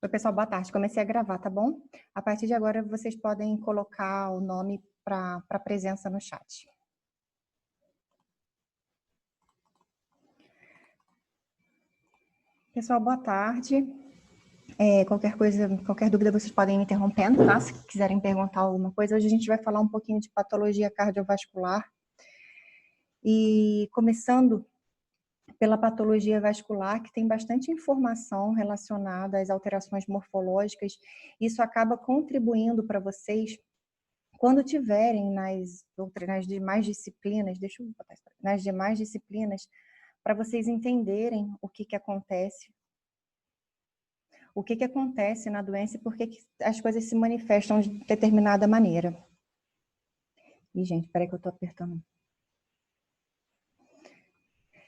Oi, pessoal, boa tarde. Comecei a gravar, tá bom? A partir de agora, vocês podem colocar o nome para presença no chat. Pessoal, boa tarde. Qualquer coisa, qualquer dúvida, vocês podem ir me interrompendo, tá? Se quiserem perguntar alguma coisa. Hoje a gente vai falar um pouquinho de patologia cardiovascular. E começando pela patologia vascular, que tem bastante informação relacionada às alterações morfológicas. Isso acaba contribuindo para vocês quando tiverem nas demais disciplinas, deixa eu botar isso, nas demais disciplinas, para vocês entenderem o que acontece, na doença e por que as coisas se manifestam de determinada maneira. Ih, gente, peraí que eu estou apertando.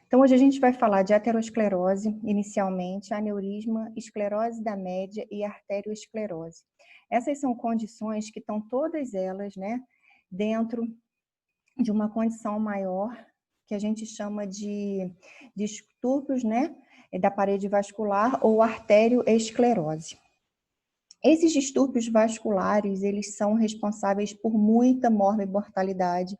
Então, hoje a gente vai falar de aterosclerose, inicialmente, aneurisma, esclerose da média e arteriosclerose. Essas são condições que estão todas elas, né, dentro de uma condição maior, que a gente chama de distúrbios, né, da parede vascular ou arterioesclerose. Esses distúrbios vasculares, eles são responsáveis por muita mortalidade.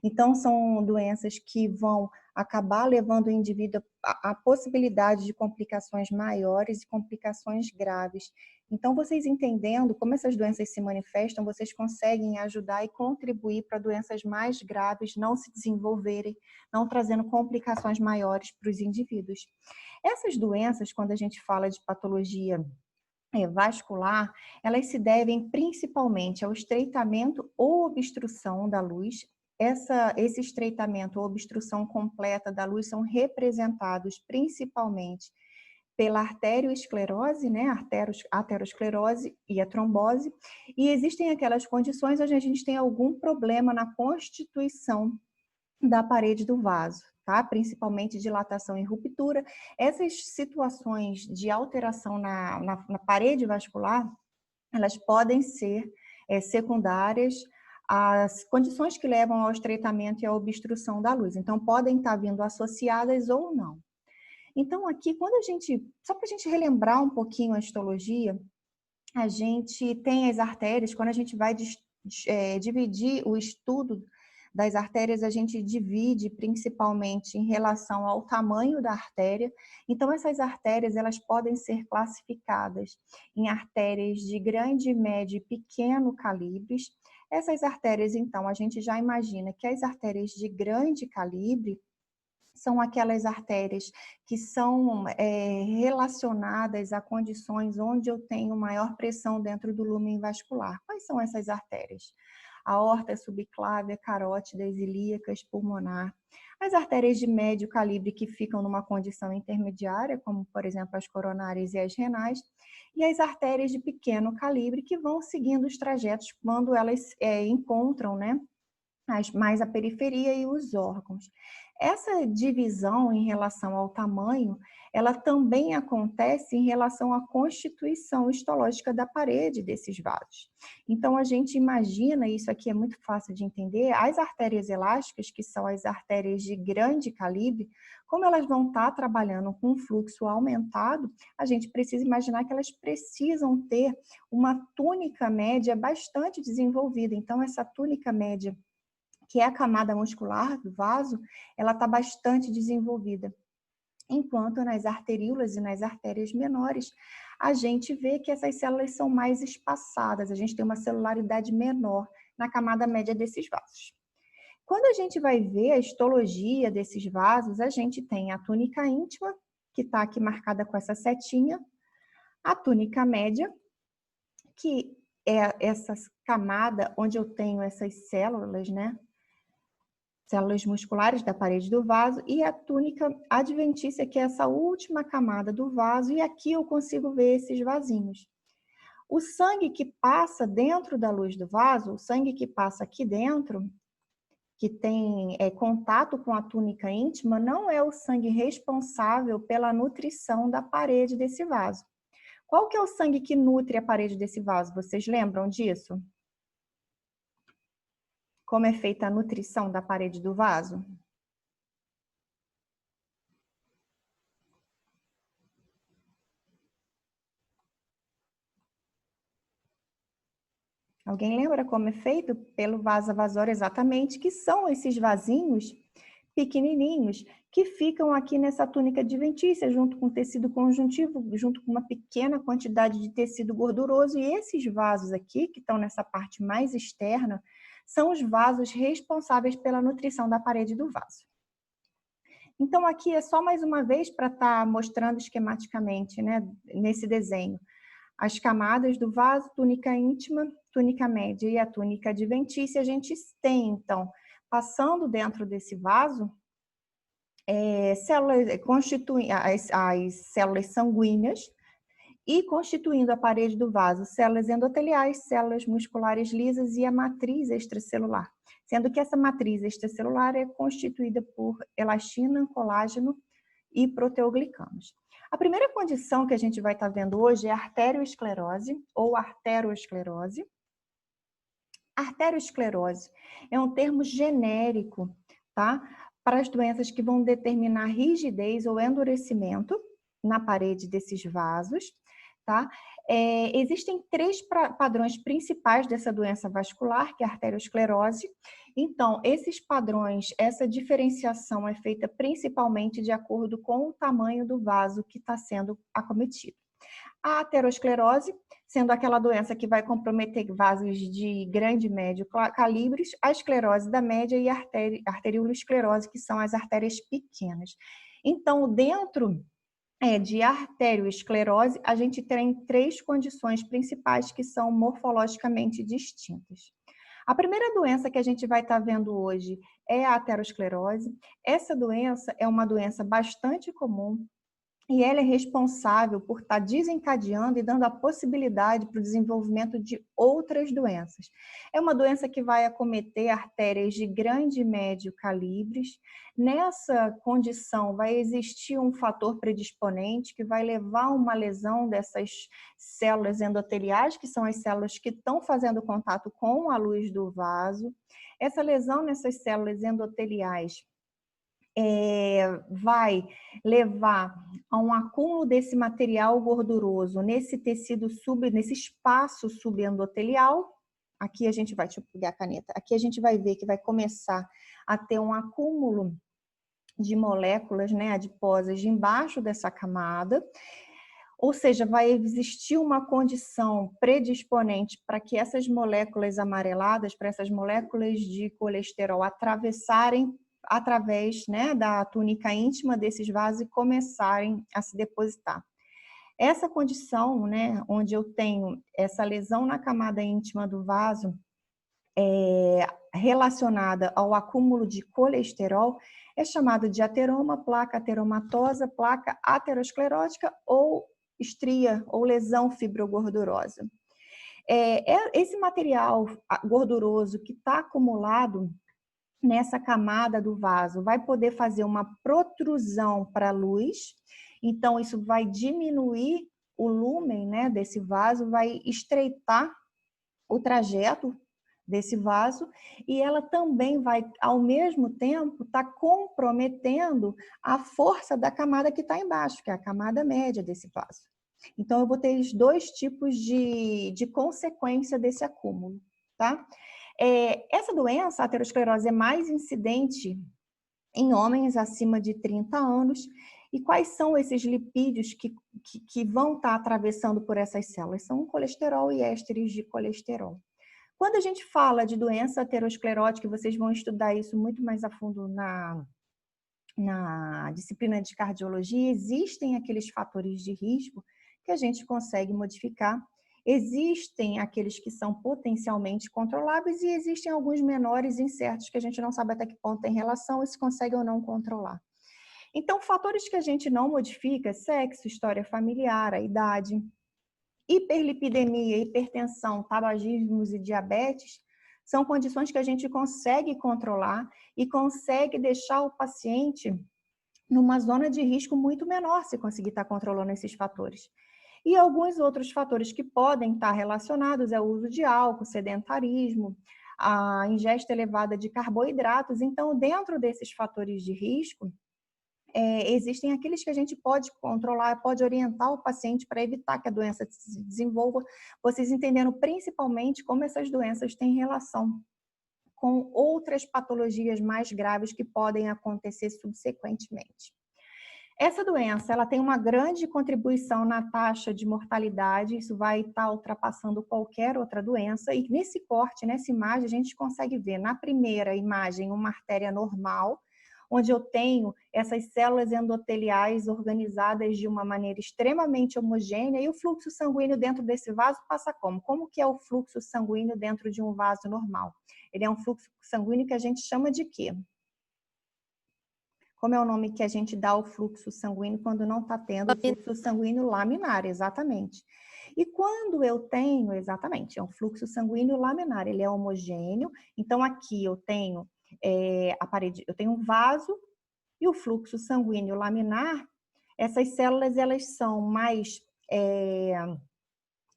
Então, são doenças que vão acabar levando o indivíduo à possibilidade de complicações maiores e complicações graves. Então, vocês entendendo como essas doenças se manifestam, vocês conseguem ajudar e contribuir para doenças mais graves não se desenvolverem, não trazendo complicações maiores para os indivíduos. Essas doenças, quando a gente fala de patologia vascular, elas se devem principalmente ao estreitamento ou obstrução da luz. Esse estreitamento ou obstrução completa da luz são representados principalmente pela arteriosclerose, né, aterosclerose e a trombose, e existem aquelas condições onde a gente tem algum problema na constituição da parede do vaso, tá? Principalmente dilatação e ruptura. Essas situações de alteração na parede vascular, elas podem ser secundárias às condições que levam ao estreitamento e à obstrução da luz. Então, podem estar vindo associadas ou não. Então, aqui, só para a gente relembrar um pouquinho a histologia, a gente tem as artérias, quando a gente vai dividir o estudo das artérias, a gente divide principalmente em relação ao tamanho da artéria. Então, essas artérias, elas podem ser classificadas em artérias de grande, médio e pequeno calibres. Essas artérias, então, a gente já imagina que as artérias de grande calibre são aquelas artérias que são relacionadas a condições onde eu tenho maior pressão dentro do lúmen vascular. Quais são essas artérias? Aorta subclávia, carótidas, ilíacas, pulmonar. As artérias de médio calibre que ficam numa condição intermediária, como por exemplo as coronárias e as renais, e as artérias de pequeno calibre que vão seguindo os trajetos quando elas encontram, né, mais a periferia e os órgãos. Essa divisão em relação ao tamanho, ela também acontece em relação à constituição histológica da parede desses vasos. Então, a gente imagina, isso aqui é muito fácil de entender, as artérias elásticas, que são as artérias de grande calibre, como elas vão estar trabalhando com um fluxo aumentado, a gente precisa imaginar que elas precisam ter uma túnica média bastante desenvolvida. Então, essa túnica média, que é a camada muscular do vaso, ela está bastante desenvolvida. Enquanto nas arteríolas e nas artérias menores, a gente vê que essas células são mais espaçadas, a gente tem uma celularidade menor na camada média desses vasos. Quando a gente vai ver a histologia desses vasos, a gente tem a túnica íntima, que está aqui marcada com essa setinha, a túnica média, que é essa camada onde eu tenho essas células, né? Células musculares da parede do vaso, e a túnica adventícia, que é essa última camada do vaso, e aqui eu consigo ver esses vasinhos. O sangue que passa dentro da luz do vaso, o sangue que passa aqui dentro, que tem contato com a túnica íntima, não é o sangue responsável pela nutrição da parede desse vaso. Qual que é o sangue que nutre a parede desse vaso? Vocês lembram disso? Como é feita a nutrição da parede do vaso? Alguém lembra como é feito? Pelo vaso-vasório, exatamente, que são esses vasinhos pequenininhos que ficam aqui nessa túnica adventícia, junto com tecido conjuntivo, junto com uma pequena quantidade de tecido gorduroso. E esses vasos aqui, que estão nessa parte mais externa, são os vasos responsáveis pela nutrição da parede do vaso. Então, aqui é só mais uma vez para estar mostrando esquematicamente, né, nesse desenho, as camadas do vaso, túnica íntima, túnica média e a túnica adventícia. A gente tem, então, passando dentro desse vaso, células, as células sanguíneas e constituindo a parede do vaso, células endoteliais, células musculares lisas e a matriz extracelular. Sendo que essa matriz extracelular é constituída por elastina, colágeno e proteoglicanos. A primeira condição que a gente vai estar vendo hoje é a arteriosclerose ou arteriosclerose. Arteriosclerose é um termo genérico, tá? Para as doenças que vão determinar rigidez ou endurecimento na parede desses vasos, tá? Existem três padrões principais dessa doença vascular, que é a arteriosclerose. Então, esses padrões, essa diferenciação é feita principalmente de acordo com o tamanho do vaso que está sendo acometido. A aterosclerose, sendo aquela doença que vai comprometer vasos de grande e médio calibres, a esclerose da média e a arteriolosclerose, que são as artérias pequenas. Então, dentro de arteriosclerose, a gente tem três condições principais que são morfologicamente distintas. A primeira doença que a gente vai estar vendo hoje é a aterosclerose. Essa doença é uma doença bastante comum e ela é responsável por estar desencadeando e dando a possibilidade para o desenvolvimento de outras doenças. É uma doença que vai acometer artérias de grande e médio calibres. Nessa condição, vai existir um fator predisponente que vai levar a uma lesão dessas células endoteliais, que são as células que estão fazendo contato com a luz do vaso. Essa lesão nessas células endoteliais vai levar a um acúmulo desse material gorduroso nesse tecido nesse espaço subendotelial. Aqui a gente vai, deixa eu pegar a caneta, aqui a gente vai ver que vai começar a ter um acúmulo de moléculas, né, adiposas embaixo dessa camada. Ou seja, vai existir uma condição predisponente para que essas moléculas amareladas, para essas moléculas de colesterol atravessarem através, né, da túnica íntima desses vasos e começarem a se depositar. Essa condição, né, onde eu tenho essa lesão na camada íntima do vaso, relacionada ao acúmulo de colesterol, é chamada de ateroma, placa ateromatosa, placa aterosclerótica ou estria ou lesão fibrogordurosa. Esse material gorduroso que está acumulado nessa camada do vaso vai poder fazer uma protrusão para a luz, então isso vai diminuir o lúmen, né, desse vaso, vai estreitar o trajeto desse vaso e ela também vai, ao mesmo tempo, estar comprometendo a força da camada que está embaixo, que é a camada média desse vaso. Então, eu vou ter os dois tipos de consequência desse acúmulo, tá? Essa doença, a aterosclerose, é mais incidente em homens acima de 30 anos. E quais são esses lipídios que vão estar atravessando por essas células? São colesterol e ésteres de colesterol. Quando a gente fala de doença aterosclerótica, vocês vão estudar isso muito mais a fundo na disciplina de cardiologia, existem aqueles fatores de risco que a gente consegue modificar. Existem aqueles que são potencialmente controláveis e existem alguns menores incertos que a gente não sabe até que ponto tem relação e se consegue ou não controlar. Então, fatores que a gente não modifica, sexo, história familiar, a idade, hiperlipidemia, hipertensão, tabagismos e diabetes, são condições que a gente consegue controlar e consegue deixar o paciente numa zona de risco muito menor se conseguir estar controlando esses fatores. E alguns outros fatores que podem estar relacionados é o uso de álcool, sedentarismo, a ingesta elevada de carboidratos. Então, dentro desses fatores de risco, existem aqueles que a gente pode controlar, pode orientar o paciente para evitar que a doença se desenvolva, vocês entendendo principalmente como essas doenças têm relação com outras patologias mais graves que podem acontecer subsequentemente. Essa doença, ela tem uma grande contribuição na taxa de mortalidade, isso vai estar ultrapassando qualquer outra doença, e nesse corte, nessa imagem, a gente consegue ver na primeira imagem uma artéria normal, onde eu tenho essas células endoteliais organizadas de uma maneira extremamente homogênea, e o fluxo sanguíneo dentro desse vaso passa como? Como que é o fluxo sanguíneo dentro de um vaso normal? Ele é um fluxo sanguíneo que a gente chama de quê? Como é o nome que a gente dá ao fluxo sanguíneo quando não está tendo o fluxo sanguíneo laminar, exatamente. E quando eu tenho, exatamente, é um fluxo sanguíneo laminar, ele é homogêneo, então aqui eu tenho a parede, eu tenho um vaso e o fluxo sanguíneo laminar, essas células elas são mais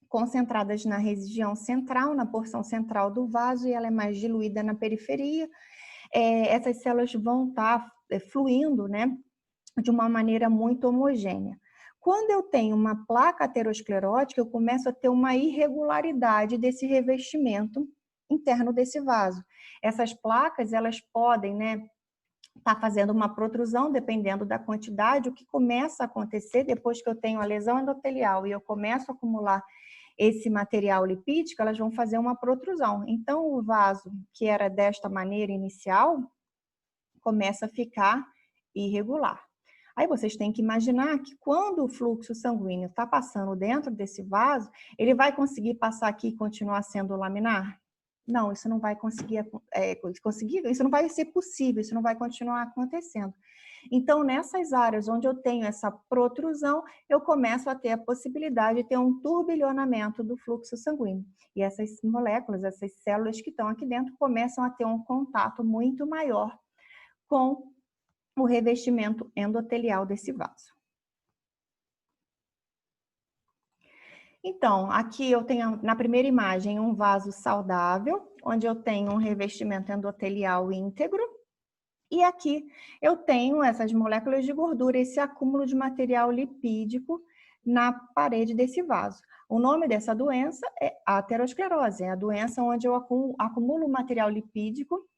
concentradas na região central, na porção central do vaso, e ela é mais diluída na periferia. Essas células vão estar fluindo, né, de uma maneira muito homogênea. Quando eu tenho uma placa aterosclerótica, eu começo a ter uma irregularidade desse revestimento interno desse vaso. Essas placas, elas podem, né, estar fazendo uma protrusão, dependendo da quantidade. O que começa a acontecer depois que eu tenho a lesão endotelial e eu começo a acumular esse material lipídico, elas vão fazer uma protrusão. Então, o vaso, que era desta maneira inicial, começa a ficar irregular. Aí vocês têm que imaginar que quando o fluxo sanguíneo está passando dentro desse vaso, ele vai conseguir passar aqui e continuar sendo laminar? Não, isso não vai conseguir, isso não vai ser possível, isso não vai continuar acontecendo. Então, nessas áreas onde eu tenho essa protrusão, eu começo a ter a possibilidade de ter um turbilhonamento do fluxo sanguíneo. E essas moléculas, essas células que estão aqui dentro, começam a ter um contato muito maior com o revestimento endotelial desse vaso. Então, aqui eu tenho, na primeira imagem, um vaso saudável, onde eu tenho um revestimento endotelial íntegro. E aqui eu tenho essas moléculas de gordura, esse acúmulo de material lipídico na parede desse vaso. O nome dessa doença é aterosclerose, é a doença onde eu acumulo material lipídico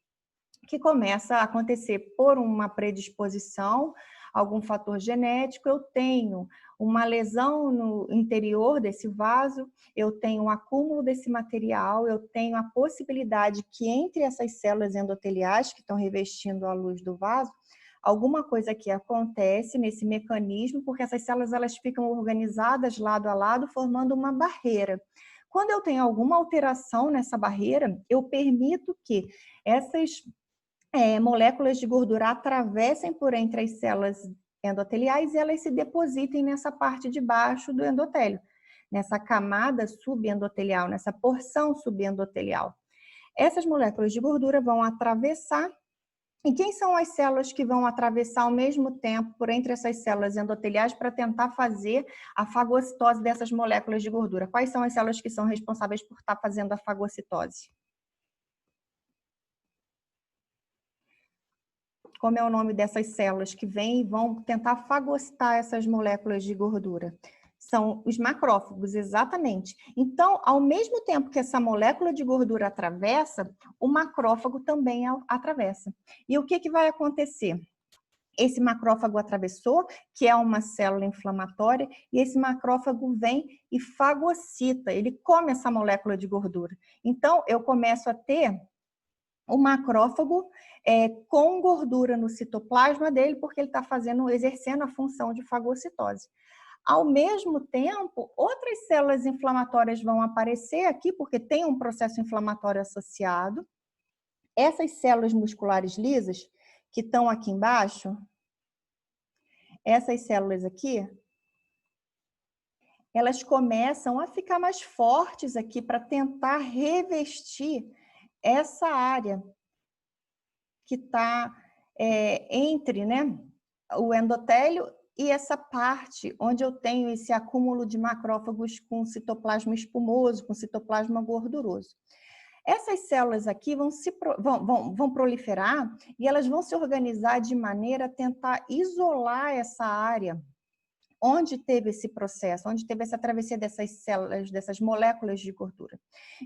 que começa a acontecer por uma predisposição, algum fator genético. Eu tenho uma lesão no interior desse vaso, eu tenho um acúmulo desse material, eu tenho a possibilidade que entre essas células endoteliais que estão revestindo a luz do vaso, alguma coisa que acontece nesse mecanismo, porque essas células elas ficam organizadas lado a lado, formando uma barreira. Quando eu tenho alguma alteração nessa barreira, eu permito que essas moléculas de gordura atravessem por entre as células endoteliais e elas se depositem nessa parte de baixo do endotélio, nessa camada subendotelial, nessa porção subendotelial. Essas moléculas de gordura vão atravessar. E quem são as células que vão atravessar ao mesmo tempo por entre essas células endoteliais para tentar fazer a fagocitose dessas moléculas de gordura? Quais são as células que são responsáveis por estar fazendo a fagocitose? Como é o nome dessas células que vêm e vão tentar fagocitar essas moléculas de gordura? São os macrófagos, exatamente. Então, ao mesmo tempo que essa molécula de gordura atravessa, o macrófago também atravessa. E o que vai acontecer? Esse macrófago atravessou, que é uma célula inflamatória, e esse macrófago vem e fagocita, ele come essa molécula de gordura. Então, eu começo a ter o macrófago com gordura no citoplasma dele, porque ele está exercendo a função de fagocitose. Ao mesmo tempo, outras células inflamatórias vão aparecer aqui, porque tem um processo inflamatório associado. Essas células musculares lisas, que estão aqui embaixo, essas células aqui, elas começam a ficar mais fortes aqui para tentar revestir essa área que está entre, né, o endotélio e essa parte onde eu tenho esse acúmulo de macrófagos com citoplasma espumoso, com citoplasma gorduroso. Essas células aqui vão proliferar e elas vão se organizar de maneira a tentar isolar essa área onde teve esse processo, onde teve essa travessia dessas células, dessas moléculas de gordura.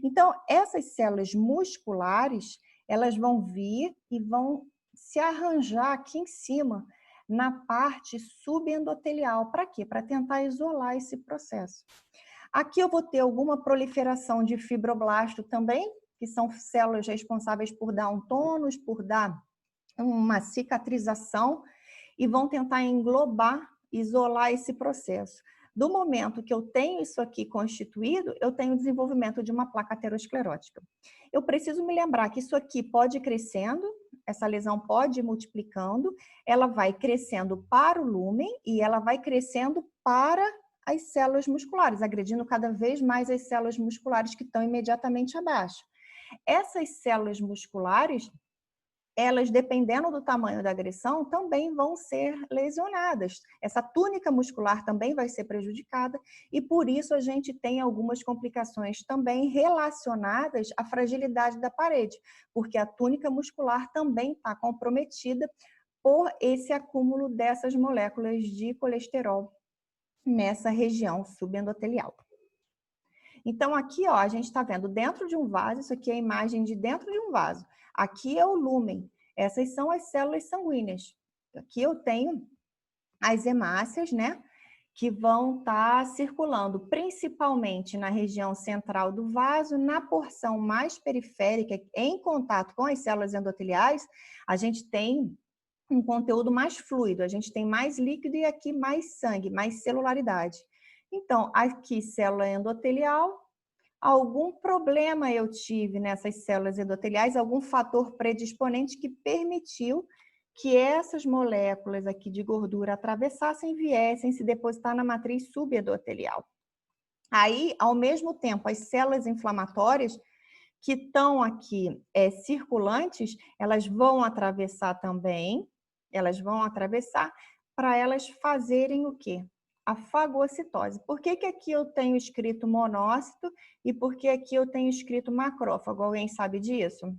Então, essas células musculares, elas vão vir e vão se arranjar aqui em cima, na parte subendotelial. Para quê? Para tentar isolar esse processo. Aqui eu vou ter alguma proliferação de fibroblasto também, que são células responsáveis por dar um tônus, por dar uma cicatrização, e vão tentar englobar, isolar esse processo. Do momento que eu tenho isso aqui constituído, eu tenho o desenvolvimento de uma placa aterosclerótica. Eu preciso me lembrar que isso aqui pode ir crescendo, essa lesão pode ir multiplicando, ela vai crescendo para o lúmen e ela vai crescendo para as células musculares, agredindo cada vez mais as células musculares que estão imediatamente abaixo. Essas células musculares, elas, dependendo do tamanho da agressão, também vão ser lesionadas. Essa túnica muscular também vai ser prejudicada e, por isso, a gente tem algumas complicações também relacionadas à fragilidade da parede, porque a túnica muscular também está comprometida por esse acúmulo dessas moléculas de colesterol nessa região subendotelial. Então, aqui, ó, a gente está vendo dentro de um vaso, isso aqui é a imagem de dentro de um vaso. Aqui é o lúmen, essas são as células sanguíneas. Aqui eu tenho as hemácias, né, que vão estar circulando principalmente na região central do vaso, na porção mais periférica, em contato com as células endoteliais, a gente tem um conteúdo mais fluido, a gente tem mais líquido e aqui mais sangue, mais celularidade. Então, aqui célula endotelial, algum problema eu tive nessas células endoteliais, algum fator predisponente que permitiu que essas moléculas aqui de gordura atravessassem, viessem se depositar na matriz subendotelial. Aí, ao mesmo tempo, as células inflamatórias que estão aqui circulantes, elas vão atravessar também, para elas fazerem o quê? A fagocitose. Por que aqui eu tenho escrito monócito e por que aqui eu tenho escrito macrófago? Alguém sabe disso?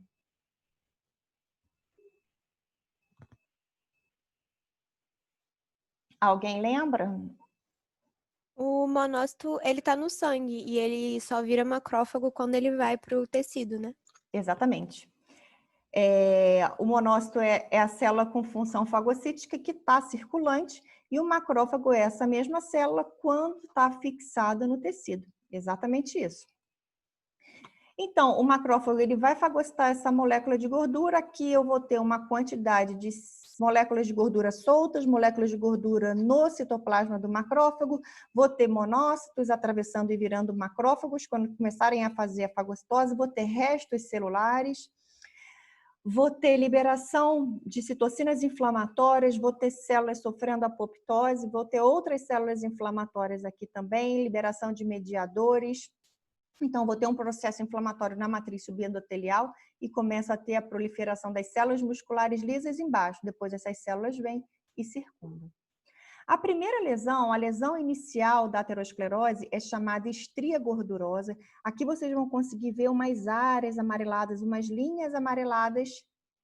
Alguém lembra? O monócito, ele tá no sangue e ele só vira macrófago quando ele vai pro tecido, né? Exatamente. O monócito é a célula com função fagocítica que está circulante e o macrófago é essa mesma célula quando está fixada no tecido. Exatamente isso. Então, o macrófago ele vai fagocitar essa molécula de gordura. Aqui eu vou ter uma quantidade de moléculas de gordura soltas, moléculas de gordura no citoplasma do macrófago. Vou ter monócitos atravessando e virando macrófagos. Quando começarem a fazer a fagocitose, vou ter restos celulares. Vou ter liberação de citocinas inflamatórias, vou ter células sofrendo apoptose, vou ter outras células inflamatórias aqui também, liberação de mediadores. Então, vou ter um processo inflamatório na matriz subendotelial e começo a ter a proliferação das células musculares lisas embaixo. Depois, essas células vêm e circundam. A primeira lesão, a lesão inicial da aterosclerose, é chamada estria gordurosa. Aqui vocês vão conseguir ver umas áreas amareladas, umas linhas amareladas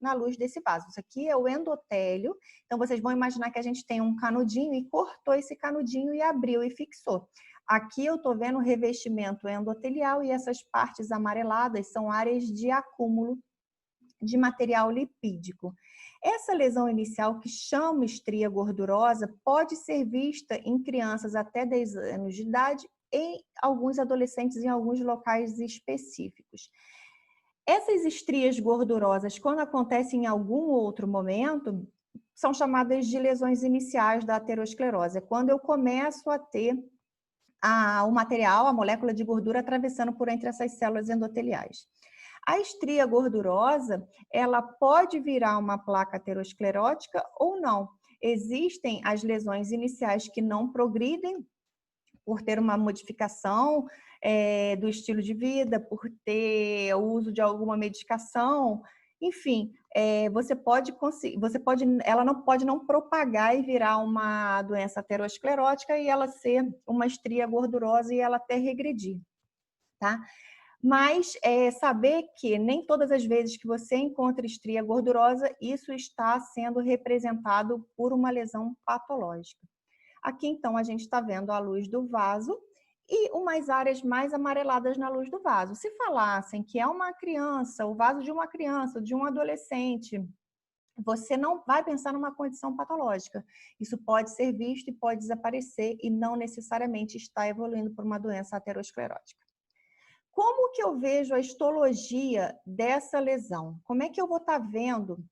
na luz desse vaso. Isso aqui é o endotélio. Então, vocês vão imaginar que a gente tem um canudinho e cortou esse canudinho e abriu e fixou. Aqui eu estou vendo o revestimento endotelial e essas partes amareladas são áreas de acúmulo de material lipídico. Essa lesão inicial, que chama estria gordurosa, pode ser vista em crianças até 10 anos de idade e em alguns adolescentes em alguns locais específicos. Essas estrias gordurosas, quando acontecem em algum outro momento, são chamadas de lesões iniciais da aterosclerose. É quando eu começo a ter o material, a molécula de gordura atravessando por entre essas células endoteliais. A estria gordurosa, ela pode virar uma placa aterosclerótica ou não. Existem as lesões iniciais que não progridem por ter uma modificação do estilo de vida, por ter o uso de alguma medicação, enfim, ela não pode não propagar e virar uma doença aterosclerótica e ela ser uma estria gordurosa e ela até regredir, tá? Mas saber que nem todas as vezes que você encontra estria gordurosa, isso está sendo representado por uma lesão patológica. Aqui, então, a gente está vendo a luz do vaso e umas áreas mais amareladas na luz do vaso. Se falassem que é uma criança, o vaso de uma criança, de um adolescente, você não vai pensar numa condição patológica. Isso pode ser visto e pode desaparecer e não necessariamente está evoluindo por uma doença aterosclerótica. Como que eu vejo a histologia dessa lesão? Como é que eu vou estar vendo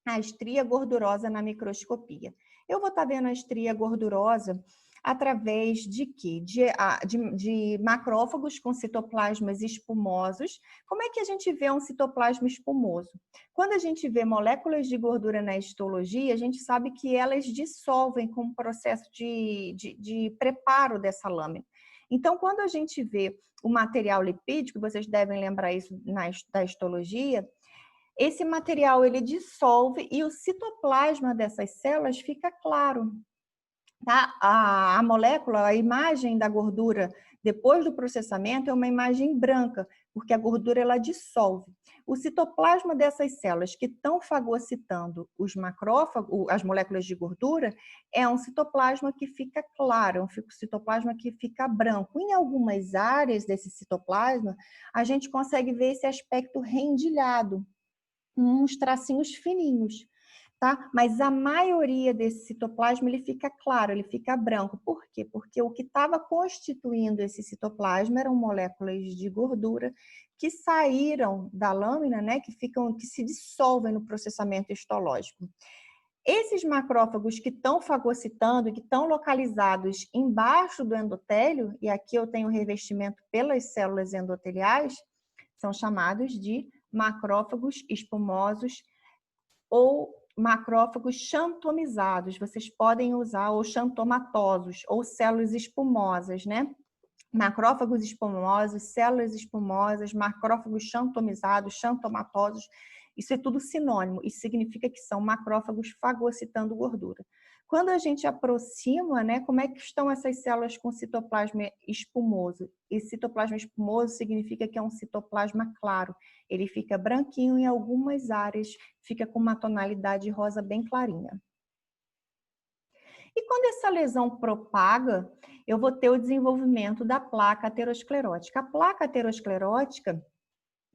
a estria gordurosa na microscopia? Eu vou estar vendo a estria gordurosa através de quê? De macrófagos com citoplasmas espumosos. Como é que a gente vê um citoplasma espumoso? Quando a gente vê moléculas de gordura na histologia, a gente sabe que elas dissolvem com o processo de preparo dessa lâmina. Então, quando a gente vê o material lipídico, vocês devem lembrar isso da histologia, esse material ele dissolve e o citoplasma dessas células fica claro. Tá? A molécula, a imagem da gordura depois do processamento é uma imagem branca, porque a gordura ela dissolve. O citoplasma dessas células que estão fagocitando os macrófagos, as moléculas de gordura, é um citoplasma que fica claro, é um citoplasma que fica branco. Em algumas áreas desse citoplasma, a gente consegue ver esse aspecto rendilhado, uns tracinhos fininhos. Tá? Mas a maioria desse citoplasma ele fica claro, ele fica branco. Por quê? Porque o que estava constituindo esse citoplasma eram moléculas de gordura que saíram da lâmina, né? Que se dissolvem no processamento histológico. Esses macrófagos que estão fagocitando, que estão localizados embaixo do endotélio, e aqui eu tenho revestimento pelas células endoteliais, são chamados de macrófagos espumosos ou macrófagos xantomizados, vocês podem usar, ou xantomatosos, ou células espumosas, né? Macrófagos espumosos, células espumosas, macrófagos xantomizados, xantomatosos, isso é tudo sinônimo, isso significa que são macrófagos fagocitando gordura. Quando a gente aproxima, né, como é que estão essas células com citoplasma espumoso? E citoplasma espumoso significa que é um citoplasma claro, ele fica branquinho em algumas áreas, fica com uma tonalidade rosa bem clarinha. E quando essa lesão propaga, eu vou ter o desenvolvimento da placa aterosclerótica. A placa aterosclerótica,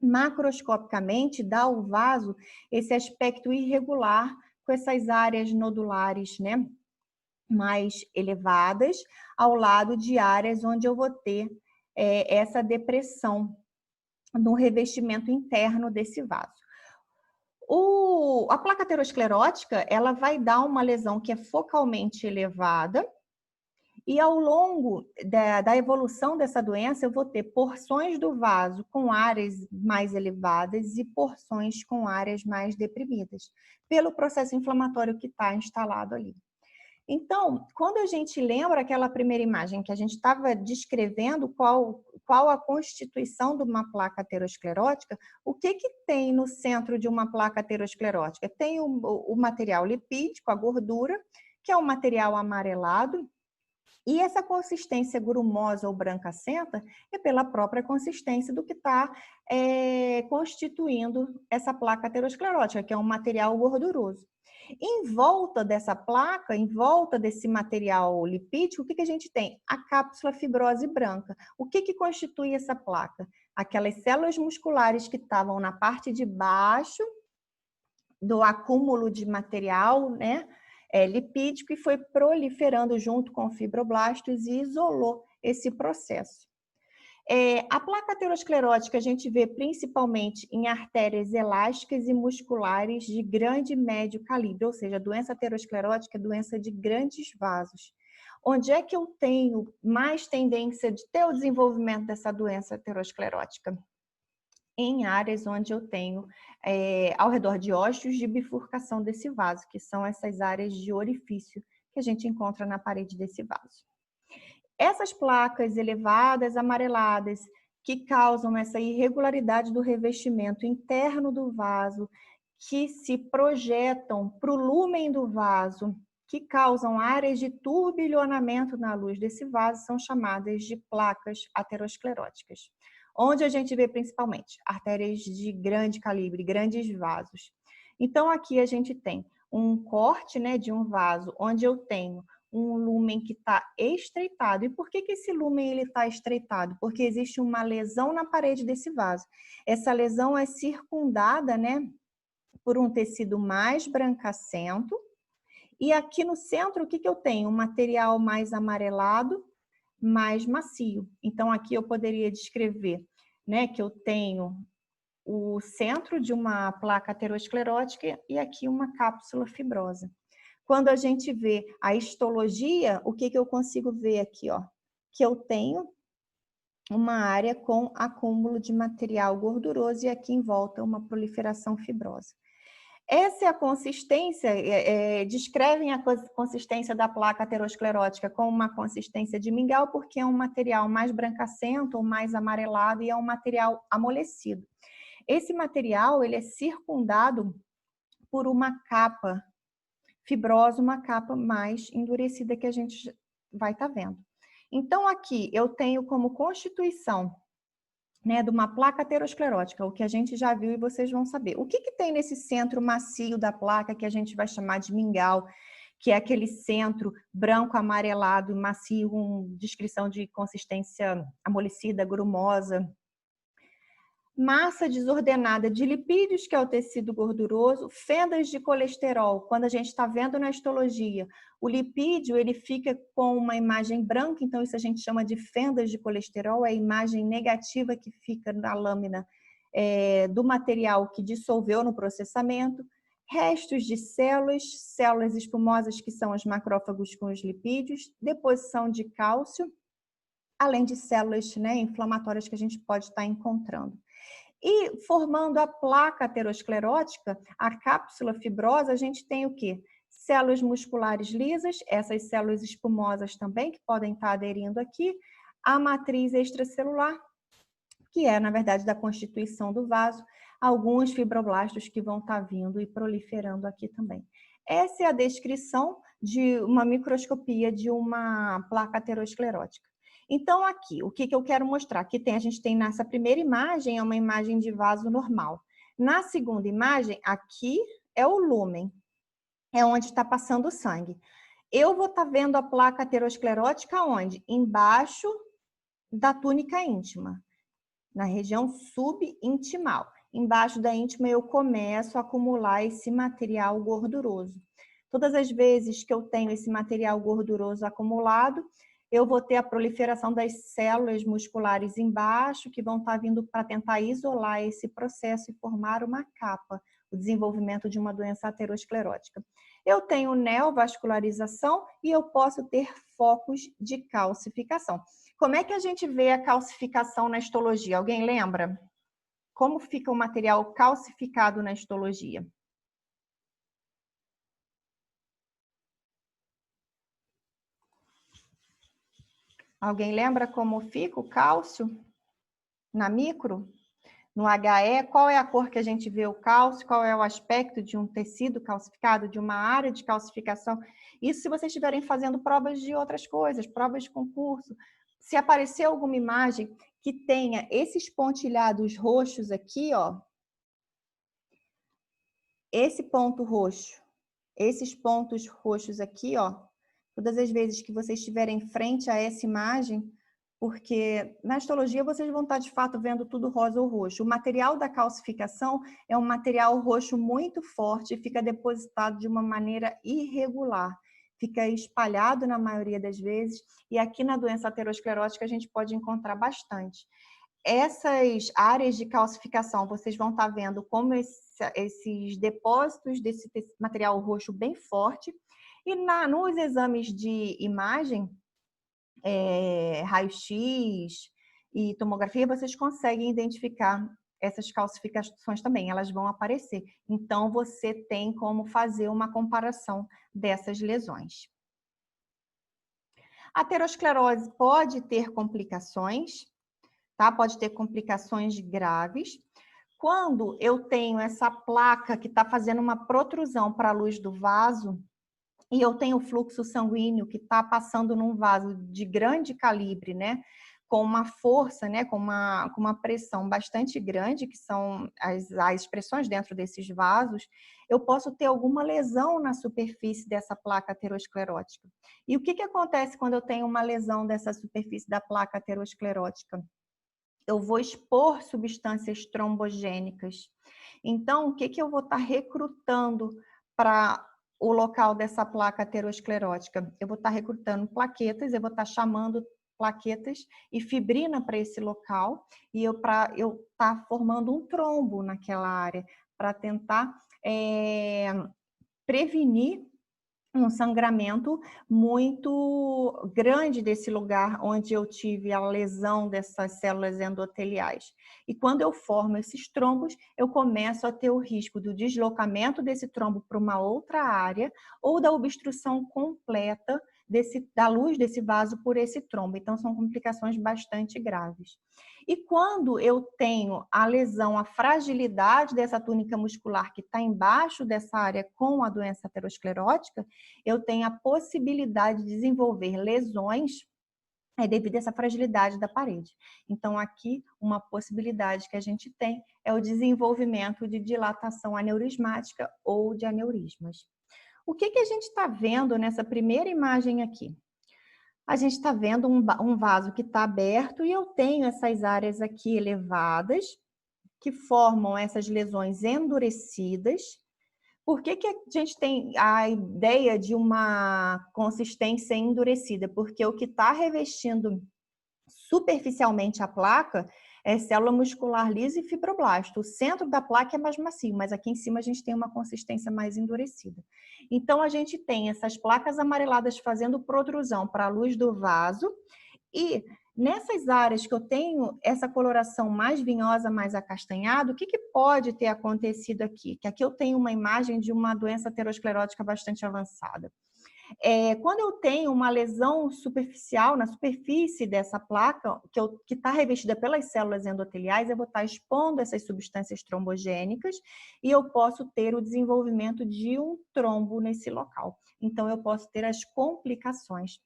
macroscopicamente, dá ao vaso esse aspecto irregular com essas áreas nodulares, né, mais elevadas, ao lado de áreas onde eu vou ter essa depressão no revestimento interno desse vaso. A placa aterosclerótica, ela vai dar uma lesão que é focalmente elevada e ao longo da evolução dessa doença eu vou ter porções do vaso com áreas mais elevadas e porções com áreas mais deprimidas, pelo processo inflamatório que está instalado ali. Então, quando a gente lembra aquela primeira imagem que a gente estava descrevendo qual a constituição de uma placa aterosclerótica, o que tem no centro de uma placa aterosclerótica? Tem o material lipídico, a gordura, que é um material amarelado, e essa consistência grumosa ou brancacenta é pela própria consistência do que está constituindo essa placa aterosclerótica, que é um material gorduroso. Em volta dessa placa, em volta desse material lipídico, o que a gente tem? A cápsula fibrose branca. O que constitui essa placa? Aquelas células musculares que estavam na parte de baixo do acúmulo de material, né, lipídico, e foi proliferando junto com fibroblastos e isolou esse processo. A placa aterosclerótica a gente vê principalmente em artérias elásticas e musculares de grande e médio calibre, ou seja, a doença aterosclerótica é doença de grandes vasos. Onde é que eu tenho mais tendência de ter o desenvolvimento dessa doença aterosclerótica? Em áreas onde eu tenho, ao redor de ossos de bifurcação desse vaso, que são essas áreas de orifício que a gente encontra na parede desse vaso. Essas placas elevadas, amareladas, que causam essa irregularidade do revestimento interno do vaso, que se projetam para o lúmen do vaso, que causam áreas de turbilhonamento na luz desse vaso, são chamadas de placas ateroscleróticas. Onde a gente vê principalmente? Artérias de grande calibre, grandes vasos. Então, aqui a gente tem um corte, né, de um vaso, onde eu tenho um lúmen que está estreitado. E por que esse lúmen está estreitado? Porque existe uma lesão na parede desse vaso. Essa lesão é circundada, né, por um tecido mais brancacento. E aqui no centro, o que eu tenho? Um material mais amarelado, mais macio. Então, aqui eu poderia descrever, né, que eu tenho o centro de uma placa aterosclerótica e aqui uma cápsula fibrosa. Quando a gente vê a histologia, o que eu consigo ver aqui, ó? Que eu tenho uma área com acúmulo de material gorduroso e aqui em volta uma proliferação fibrosa. Essa é a consistência, descrevem a consistência da placa aterosclerótica com uma consistência de mingau, porque é um material mais brancacento ou mais amarelado e é um material amolecido. Esse material ele é circundado por uma capa fibrosa, uma capa mais endurecida que a gente vai estar vendo. Então, aqui eu tenho como constituição, né, de uma placa aterosclerótica, o que a gente já viu e vocês vão saber. O que tem nesse centro macio da placa que a gente vai chamar de mingau, que é aquele centro branco amarelado, macio, com descrição de consistência amolecida, grumosa. Massa desordenada de lipídios, que é o tecido gorduroso, fendas de colesterol. Quando a gente está vendo na histologia, o lipídio ele fica com uma imagem branca, então isso a gente chama de fendas de colesterol, é a imagem negativa que fica na lâmina do material que dissolveu no processamento. Restos de células espumosas, que são os macrófagos com os lipídios, deposição de cálcio, além de células, né, inflamatórias que a gente pode estar encontrando. E formando a placa aterosclerótica, a cápsula fibrosa, a gente tem o quê? Células musculares lisas, essas células espumosas também, que podem estar aderindo aqui, a matriz extracelular, que é, na verdade, da constituição do vaso, alguns fibroblastos que vão estar vindo e proliferando aqui também. Essa é a descrição de uma microscopia de uma placa aterosclerótica. Então, aqui, o que eu quero mostrar? Aqui a gente tem nessa primeira imagem, é uma imagem de vaso normal. Na segunda imagem, aqui é o lúmen, é onde está passando o sangue. Eu vou estar vendo a placa aterosclerótica onde? Embaixo da túnica íntima, na região subintimal. Embaixo da íntima eu começo a acumular esse material gorduroso. Todas as vezes que eu tenho esse material gorduroso acumulado, eu vou ter a proliferação das células musculares embaixo, que vão estar vindo para tentar isolar esse processo e formar uma capa, o desenvolvimento de uma doença aterosclerótica. Eu tenho neovascularização e eu posso ter focos de calcificação. Como é que a gente vê a calcificação na histologia? Alguém lembra? Como fica o material calcificado na histologia? Alguém lembra como fica o cálcio na micro? No HE, qual é a cor que a gente vê o cálcio? Qual é o aspecto de um tecido calcificado, de uma área de calcificação? Isso se vocês estiverem fazendo provas de outras coisas, provas de concurso. Se aparecer alguma imagem que tenha esses pontilhados roxos aqui, ó, esse ponto roxo, esses pontos roxos aqui, ó, todas as vezes que vocês estiverem frente a essa imagem, porque na histologia vocês vão estar de fato vendo tudo rosa ou roxo. O material da calcificação é um material roxo muito forte e fica depositado de uma maneira irregular. Fica espalhado na maioria das vezes e aqui na doença aterosclerótica a gente pode encontrar bastante. Essas áreas de calcificação, vocês vão estar vendo como esses depósitos desse material roxo bem forte. E nos exames de imagem, raio-x e tomografia, vocês conseguem identificar essas calcificações também, elas vão aparecer. Então, você tem como fazer uma comparação dessas lesões. A aterosclerose pode ter complicações, tá? Pode ter complicações graves. Quando eu tenho essa placa que está fazendo uma protrusão para a luz do vaso, e eu tenho fluxo sanguíneo que está passando num vaso de grande calibre, né? com uma força, né, com uma pressão bastante grande, que são as pressões dentro desses vasos, eu posso ter alguma lesão na superfície dessa placa aterosclerótica. E o que acontece quando eu tenho uma lesão dessa superfície da placa aterosclerótica? Eu vou expor substâncias trombogênicas. Então, o que eu vou estar recrutando para o local dessa placa aterosclerótica? Eu vou estar recrutando plaquetas, eu vou estar chamando plaquetas e fibrina para esse local, e eu estar formando um trombo naquela área, para tentar prevenir um sangramento muito grande desse lugar onde eu tive a lesão dessas células endoteliais. E quando eu formo esses trombos, eu começo a ter o risco do deslocamento desse trombo para uma outra área ou da obstrução completa da luz desse vaso por esse trombo. Então, são complicações bastante graves. E quando eu tenho a lesão, a fragilidade dessa túnica muscular que está embaixo dessa área com a doença aterosclerótica, eu tenho a possibilidade de desenvolver lesões devido a essa fragilidade da parede. Então, aqui, uma possibilidade que a gente tem é o desenvolvimento de dilatação aneurismática ou de aneurismas. O que a gente está vendo nessa primeira imagem aqui? A gente está vendo um vaso que está aberto e eu tenho essas áreas aqui elevadas, que formam essas lesões endurecidas. Por que a gente tem a ideia de uma consistência endurecida? Porque o que está revestindo superficialmente a placa é célula muscular lisa e fibroblasto. O centro da placa é mais macio, mas aqui em cima a gente tem uma consistência mais endurecida. Então, a gente tem essas placas amareladas fazendo protrusão para a luz do vaso e nessas áreas que eu tenho essa coloração mais vinhosa, mais acastanhada, o que pode ter acontecido aqui? Que aqui eu tenho uma imagem de uma doença aterosclerótica bastante avançada. Quando eu tenho uma lesão superficial na superfície dessa placa, que está revestida pelas células endoteliais, eu vou estar expondo essas substâncias trombogênicas e eu posso ter o desenvolvimento de um trombo nesse local. Então, eu posso ter as complicações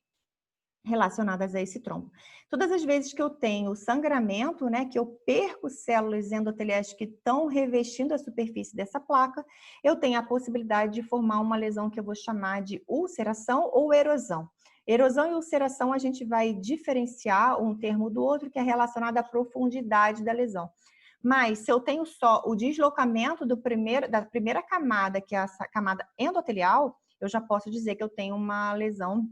relacionadas a esse trombo. Todas as vezes que eu tenho sangramento, né, que eu perco células endoteliais que estão revestindo a superfície dessa placa, eu tenho a possibilidade de formar uma lesão que eu vou chamar de ulceração ou erosão. Erosão e ulceração a gente vai diferenciar um termo do outro, que é relacionado à profundidade da lesão. Mas se eu tenho só o deslocamento da primeira camada, que é essa camada endotelial, eu já posso dizer que eu tenho uma lesão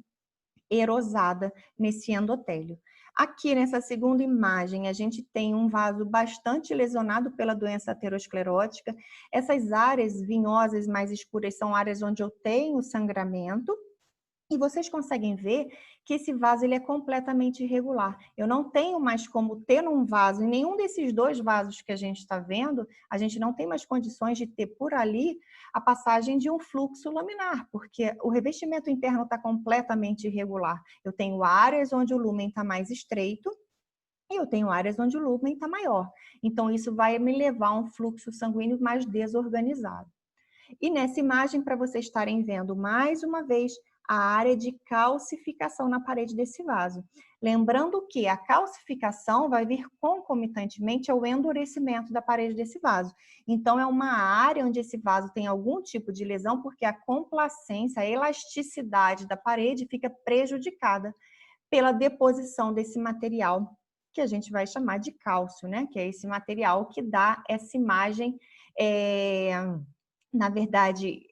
erosada nesse endotélio. Aqui nessa segunda imagem, a gente tem um vaso bastante lesionado pela doença aterosclerótica. Essas áreas vinhosas mais escuras são áreas onde eu tenho sangramento. E vocês conseguem ver que esse vaso ele é completamente irregular. Eu não tenho mais como ter num vaso, em nenhum desses dois vasos que a gente está vendo, a gente não tem mais condições de ter por ali a passagem de um fluxo laminar, porque o revestimento interno está completamente irregular. Eu tenho áreas onde o lúmen está mais estreito e eu tenho áreas onde o lúmen está maior. Então, isso vai me levar a um fluxo sanguíneo mais desorganizado. E nessa imagem, para vocês estarem vendo mais uma vez, a área de calcificação na parede desse vaso. Lembrando que a calcificação vai vir concomitantemente ao endurecimento da parede desse vaso. Então, é uma área onde esse vaso tem algum tipo de lesão, porque a complacência, a elasticidade da parede fica prejudicada pela deposição desse material, que a gente vai chamar de cálcio, né? Que é esse material que dá essa imagem, na verdade,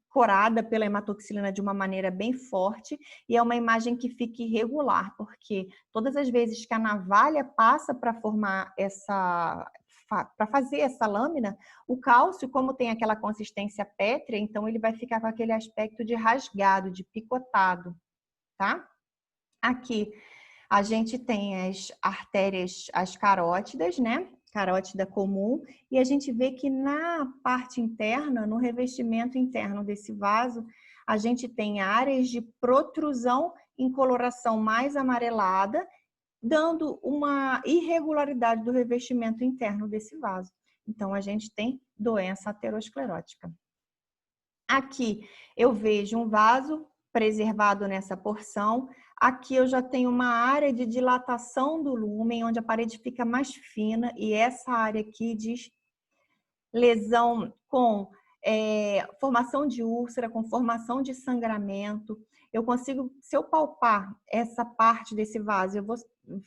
corada pela hematoxilina de uma maneira bem forte, e é uma imagem que fica irregular, porque todas as vezes que a navalha passa para formar para fazer essa lâmina, o cálcio, como tem aquela consistência pétrea, então ele vai ficar com aquele aspecto de rasgado, de picotado, tá? Aqui a gente tem as artérias, as carótidas, né? Carótida comum, e a gente vê que na parte interna, no revestimento interno desse vaso, a gente tem áreas de protrusão em coloração mais amarelada, dando uma irregularidade do revestimento interno desse vaso. Então, a gente tem doença aterosclerótica. Aqui eu vejo um vaso preservado nessa porção. Aqui eu já tenho uma área de dilatação do lúmen, onde a parede fica mais fina, e essa área aqui diz lesão com formação de úlcera, com formação de sangramento. Eu consigo, se eu palpar essa parte desse vaso, eu vou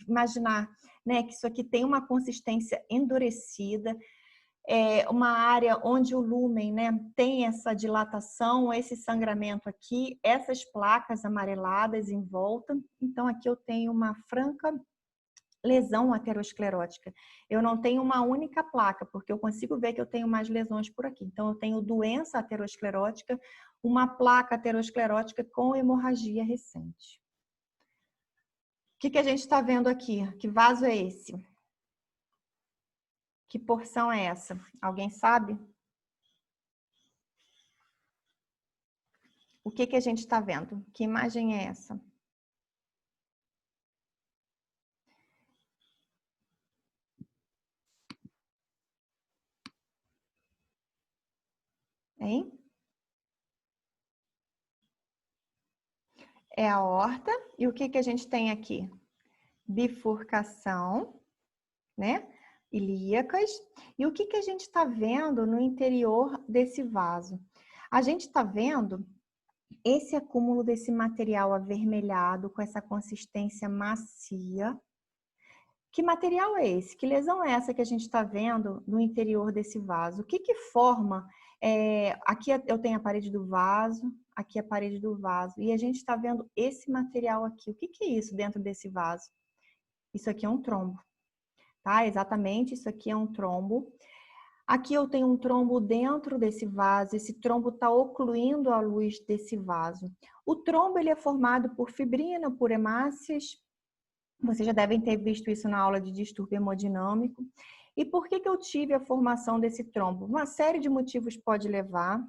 imaginar, né, que isso aqui tem uma consistência endurecida, uma área onde o lúmen, né, tem essa dilatação, esse sangramento aqui, essas placas amareladas em volta. Então, aqui eu tenho uma franca lesão aterosclerótica. Eu não tenho uma única placa, porque eu consigo ver que eu tenho mais lesões por aqui. Então, eu tenho doença aterosclerótica, uma placa aterosclerótica com hemorragia recente. O que a gente está vendo aqui? Que vaso é esse? Que porção é essa? Alguém sabe? O que a gente está vendo? Que imagem é essa? Hein? É a aorta. E o que a gente tem aqui? Bifurcação, né? Ilíacas. E o que a gente está vendo no interior desse vaso? A gente está vendo esse acúmulo desse material avermelhado com essa consistência macia. Que material é esse? Que lesão é essa que a gente está vendo no interior desse vaso? O que forma? Aqui eu tenho a parede do vaso, aqui a parede do vaso. E a gente está vendo esse material aqui. O que é isso dentro desse vaso? Isso aqui é um trombo, tá? Exatamente, isso aqui é um trombo. Aqui eu tenho um trombo dentro desse vaso, esse trombo está ocluindo a luz desse vaso. O trombo ele é formado por fibrina, por hemácias. Vocês já devem ter visto isso na aula de distúrbio hemodinâmico. E por que eu tive a formação desse trombo? Uma série de motivos pode levar.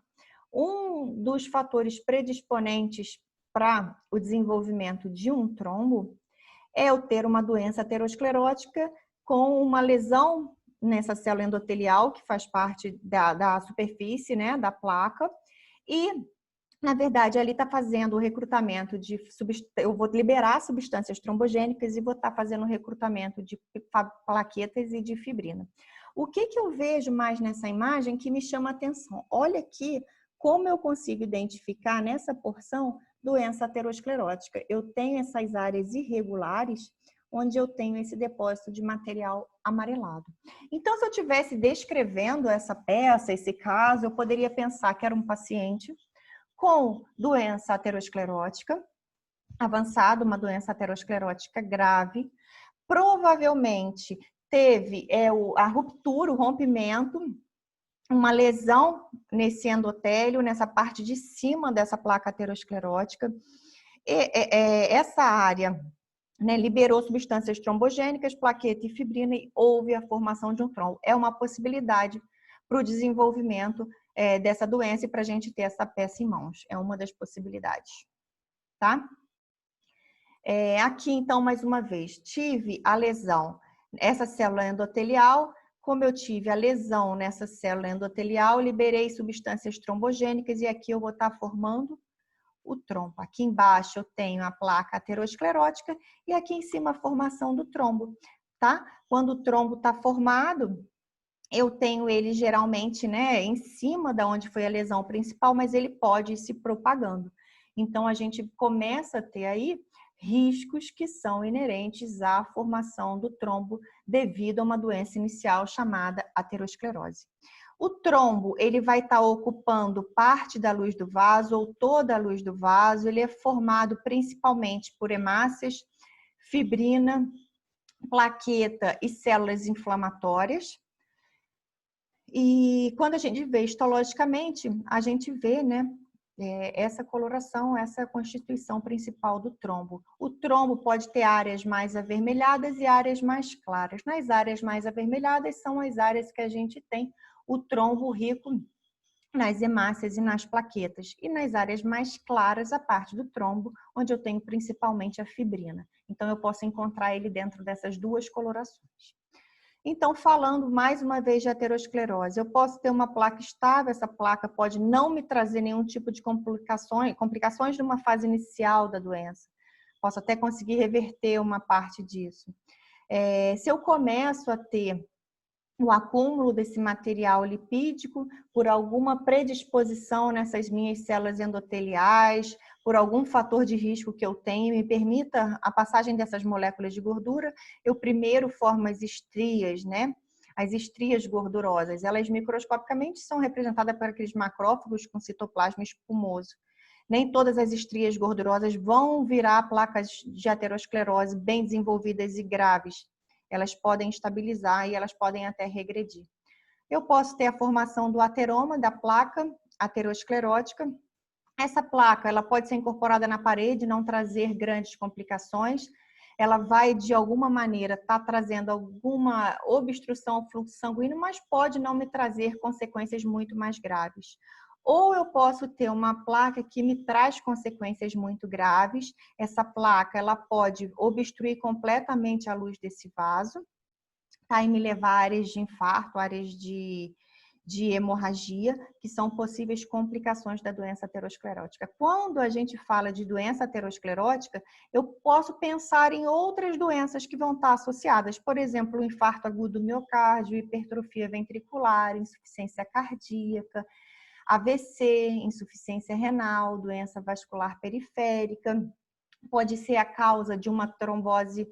Um dos fatores predisponentes para o desenvolvimento de um trombo é eu ter uma doença aterosclerótica com uma lesão nessa célula endotelial, que faz parte da superfície, né, da placa, e, na verdade, ali está fazendo o recrutamento de eu vou liberar substâncias trombogênicas e vou estar fazendo o recrutamento de plaquetas e de fibrina. O que eu vejo mais nessa imagem que me chama a atenção? Olha aqui como eu consigo identificar nessa porção doença aterosclerótica. Eu tenho essas áreas irregulares onde eu tenho esse depósito de material amarelado. Então, se eu estivesse descrevendo essa peça, esse caso, eu poderia pensar que era um paciente com doença aterosclerótica avançada, uma doença aterosclerótica grave, provavelmente teve a ruptura, o rompimento, uma lesão nesse endotélio, nessa parte de cima dessa placa aterosclerótica. Essa área, né, liberou substâncias trombogênicas, plaqueta e fibrina e houve a formação de um trombo. É uma possibilidade para o desenvolvimento dessa doença e para a gente ter essa peça em mãos. É uma das possibilidades, tá? Aqui, então, mais uma vez, tive a lesão, essa célula endotelial. Como eu tive a lesão nessa célula endotelial, liberei substâncias trombogênicas e aqui eu vou estar formando o trombo. Aqui embaixo eu tenho a placa aterosclerótica e aqui em cima a formação do trombo, tá? Quando o trombo está formado, eu tenho ele geralmente, né, em cima da onde foi a lesão principal, mas ele pode ir se propagando. Então, a gente começa a ter aí riscos que são inerentes à formação do trombo devido a uma doença inicial chamada aterosclerose. O trombo, ele vai estar ocupando parte da luz do vaso ou toda a luz do vaso. Ele é formado principalmente por hemácias, fibrina, plaqueta e células inflamatórias. E quando a gente vê histologicamente, a gente vê, né, essa coloração, essa constituição principal do trombo. O trombo pode ter áreas mais avermelhadas e áreas mais claras. Nas áreas mais avermelhadas são as áreas que a gente tem o trombo rico nas hemácias e nas plaquetas. E nas áreas mais claras, a parte do trombo, onde eu tenho principalmente a fibrina. Então, eu posso encontrar ele dentro dessas duas colorações. Então, falando mais uma vez de aterosclerose, eu posso ter uma placa estável, essa placa pode não me trazer nenhum tipo de complicações numa fase inicial da doença, Posso até conseguir reverter uma parte disso. Se eu começo a ter o acúmulo desse material lipídico por alguma predisposição nessas minhas células endoteliais, por algum fator de risco que eu tenho, me permita a passagem dessas moléculas de gordura, eu primeiro formo as estrias, né? As estrias gordurosas, elas microscopicamente são representadas por aqueles macrófagos com citoplasma espumoso. Nem todas as estrias gordurosas vão virar placas de aterosclerose bem desenvolvidas e graves. Elas podem estabilizar e elas podem até regredir. Eu posso ter a formação do ateroma, da placa aterosclerótica. Essa placa ela pode ser incorporada na parede, não trazer grandes complicações. Ela vai, de alguma maneira, estar trazendo alguma obstrução ao fluxo sanguíneo, mas pode não me trazer consequências muito mais graves. Ou eu posso ter uma placa que me traz consequências muito graves. Essa placa ela pode obstruir completamente a luz desse vaso, tá? E me levar a áreas de infarto, áreas de hemorragia, que são possíveis complicações da doença aterosclerótica. Quando a gente fala de doença aterosclerótica, eu posso pensar em outras doenças que vão estar associadas, por exemplo, o infarto agudo do miocárdio, hipertrofia ventricular, insuficiência cardíaca, AVC, insuficiência renal, doença vascular periférica, pode ser a causa de uma trombose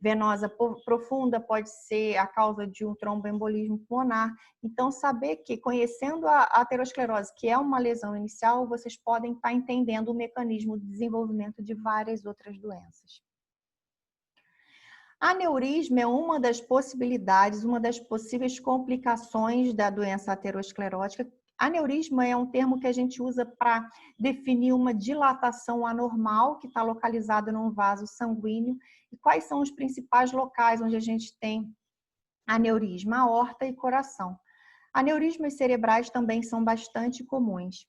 venosa profunda, pode ser a causa de um tromboembolismo pulmonar. Então, saber que, conhecendo a aterosclerose, que é uma lesão inicial, vocês podem estar entendendo o mecanismo de desenvolvimento de várias outras doenças. Aneurisma é uma das possibilidades, uma das possíveis complicações da doença aterosclerótica. Aneurisma é um termo que a gente usa para definir uma dilatação anormal que está localizada num vaso sanguíneo. E quais são os principais locais onde a gente tem aneurisma? Aorta e coração. Aneurismas cerebrais também são bastante comuns.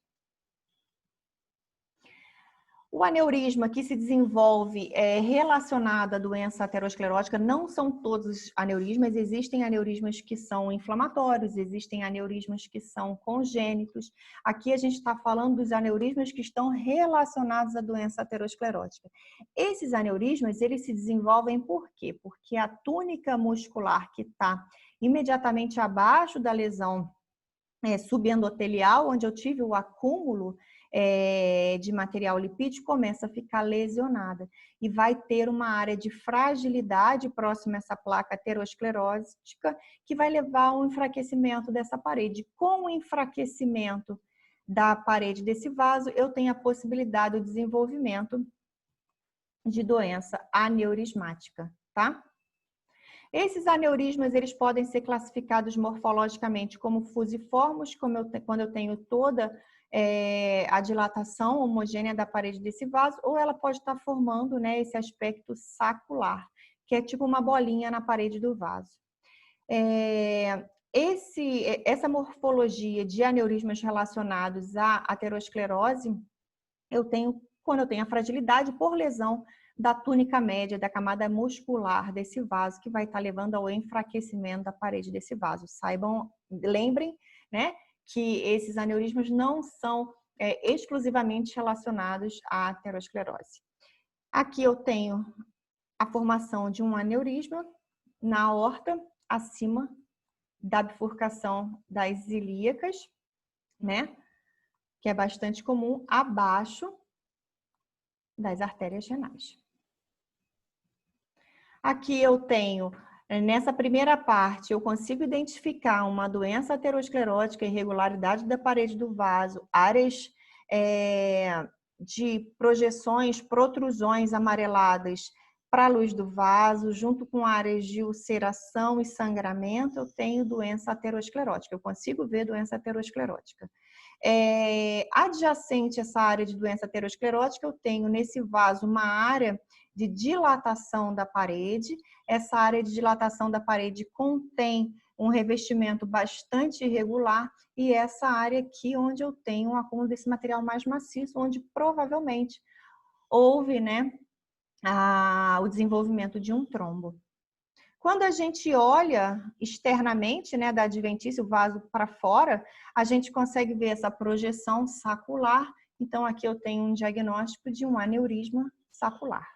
O aneurisma que se desenvolve relacionado à doença aterosclerótica, não são todos os aneurismas, existem aneurismas que são inflamatórios, existem aneurismas que são congênitos. Aqui a gente está falando dos aneurismas que estão relacionados à doença aterosclerótica. Esses aneurismas, eles se desenvolvem por quê? Porque a túnica muscular que está imediatamente abaixo da lesão subendotelial, onde eu tive o acúmulo de material lipídico, começa a ficar lesionada e vai ter uma área de fragilidade próxima a essa placa aterosclerótica que vai levar ao enfraquecimento dessa parede. Com o enfraquecimento da parede desse vaso, eu tenho a possibilidade do desenvolvimento de doença aneurismática, tá? Esses aneurismas, eles podem ser classificados morfologicamente como fusiformes, quando eu tenho toda a dilatação homogênea da parede desse vaso, ou ela pode estar formando, né, esse aspecto sacular, que é tipo uma bolinha na parede do vaso. Essa morfologia de aneurismas relacionados à aterosclerose, quando eu tenho a fragilidade por lesão da túnica média, da camada muscular desse vaso, que vai estar levando ao enfraquecimento da parede desse vaso. Lembrem, né, que esses aneurismas não são exclusivamente relacionados à aterosclerose. Aqui eu tenho a formação de um aneurisma na aorta, acima da bifurcação das ilíacas, né, que é bastante comum, abaixo das artérias renais. Aqui eu tenho, nessa primeira parte, eu consigo identificar uma doença aterosclerótica, irregularidade da parede do vaso, áreas de projeções, protrusões amareladas para a luz do vaso, junto com áreas de ulceração e sangramento, eu tenho doença aterosclerótica, eu consigo ver doença aterosclerótica. Adjacente a essa área de doença aterosclerótica, eu tenho nesse vaso uma área de dilatação da parede. Essa área de dilatação da parede contém um revestimento bastante irregular e essa área aqui onde eu tenho um acúmulo desse material mais maciço, onde provavelmente houve, né, o desenvolvimento de um trombo. Quando a gente olha externamente, né, da adventícia, o vaso para fora, a gente consegue ver essa projeção sacular. Então, aqui eu tenho um diagnóstico de um aneurisma sacular.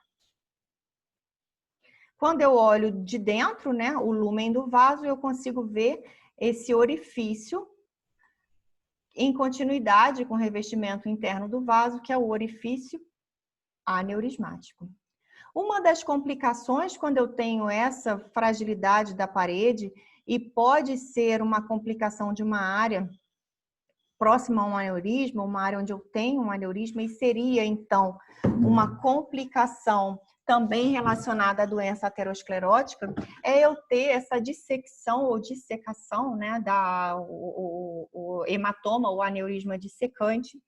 Quando eu olho de dentro, né, o lúmen do vaso, eu consigo ver esse orifício em continuidade com o revestimento interno do vaso, que é o orifício aneurismático. Uma das complicações quando eu tenho essa fragilidade da parede, e pode ser uma complicação de uma área próxima a um aneurisma, uma área onde eu tenho um aneurisma, e seria, então, uma complicação também relacionada à doença aterosclerótica, é eu ter essa dissecção ou dissecação, né, o hematoma, o aneurisma dissecante.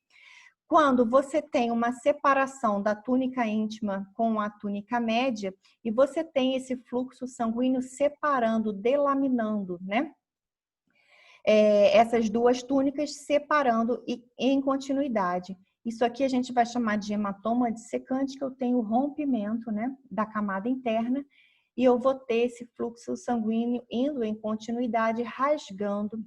Quando você tem uma separação da túnica íntima com a túnica média, e você tem esse fluxo sanguíneo separando, delaminando, né? Essas duas túnicas separando em continuidade. Isso aqui a gente vai chamar de hematoma dissecante, que eu tenho rompimento, né, da camada interna, e eu vou ter esse fluxo sanguíneo indo em continuidade, rasgando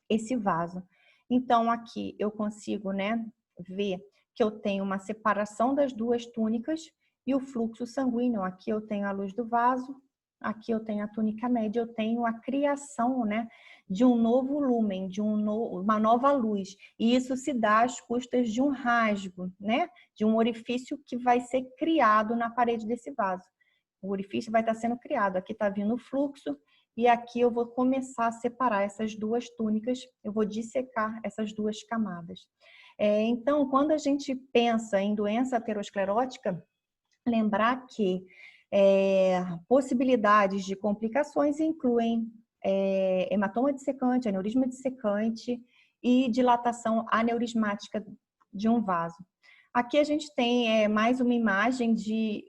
esse vaso. Então, aqui eu consigo, né, ver que eu tenho uma separação das duas túnicas e o fluxo sanguíneo. Aqui eu tenho a luz do vaso, aqui eu tenho a túnica média, eu tenho a criação, né, de um novo lúmen, de uma nova luz. E isso se dá às custas de um rasgo, né, de um orifício que vai ser criado na parede desse vaso. O orifício vai estar sendo criado. Aqui está vindo o fluxo, e aqui eu vou começar a separar essas duas túnicas, eu vou dissecar essas duas camadas. Então, quando a gente pensa em doença aterosclerótica, lembrar que possibilidades de complicações incluem hematoma dissecante, aneurisma dissecante e dilatação aneurismática de um vaso. Aqui a gente tem mais uma imagem de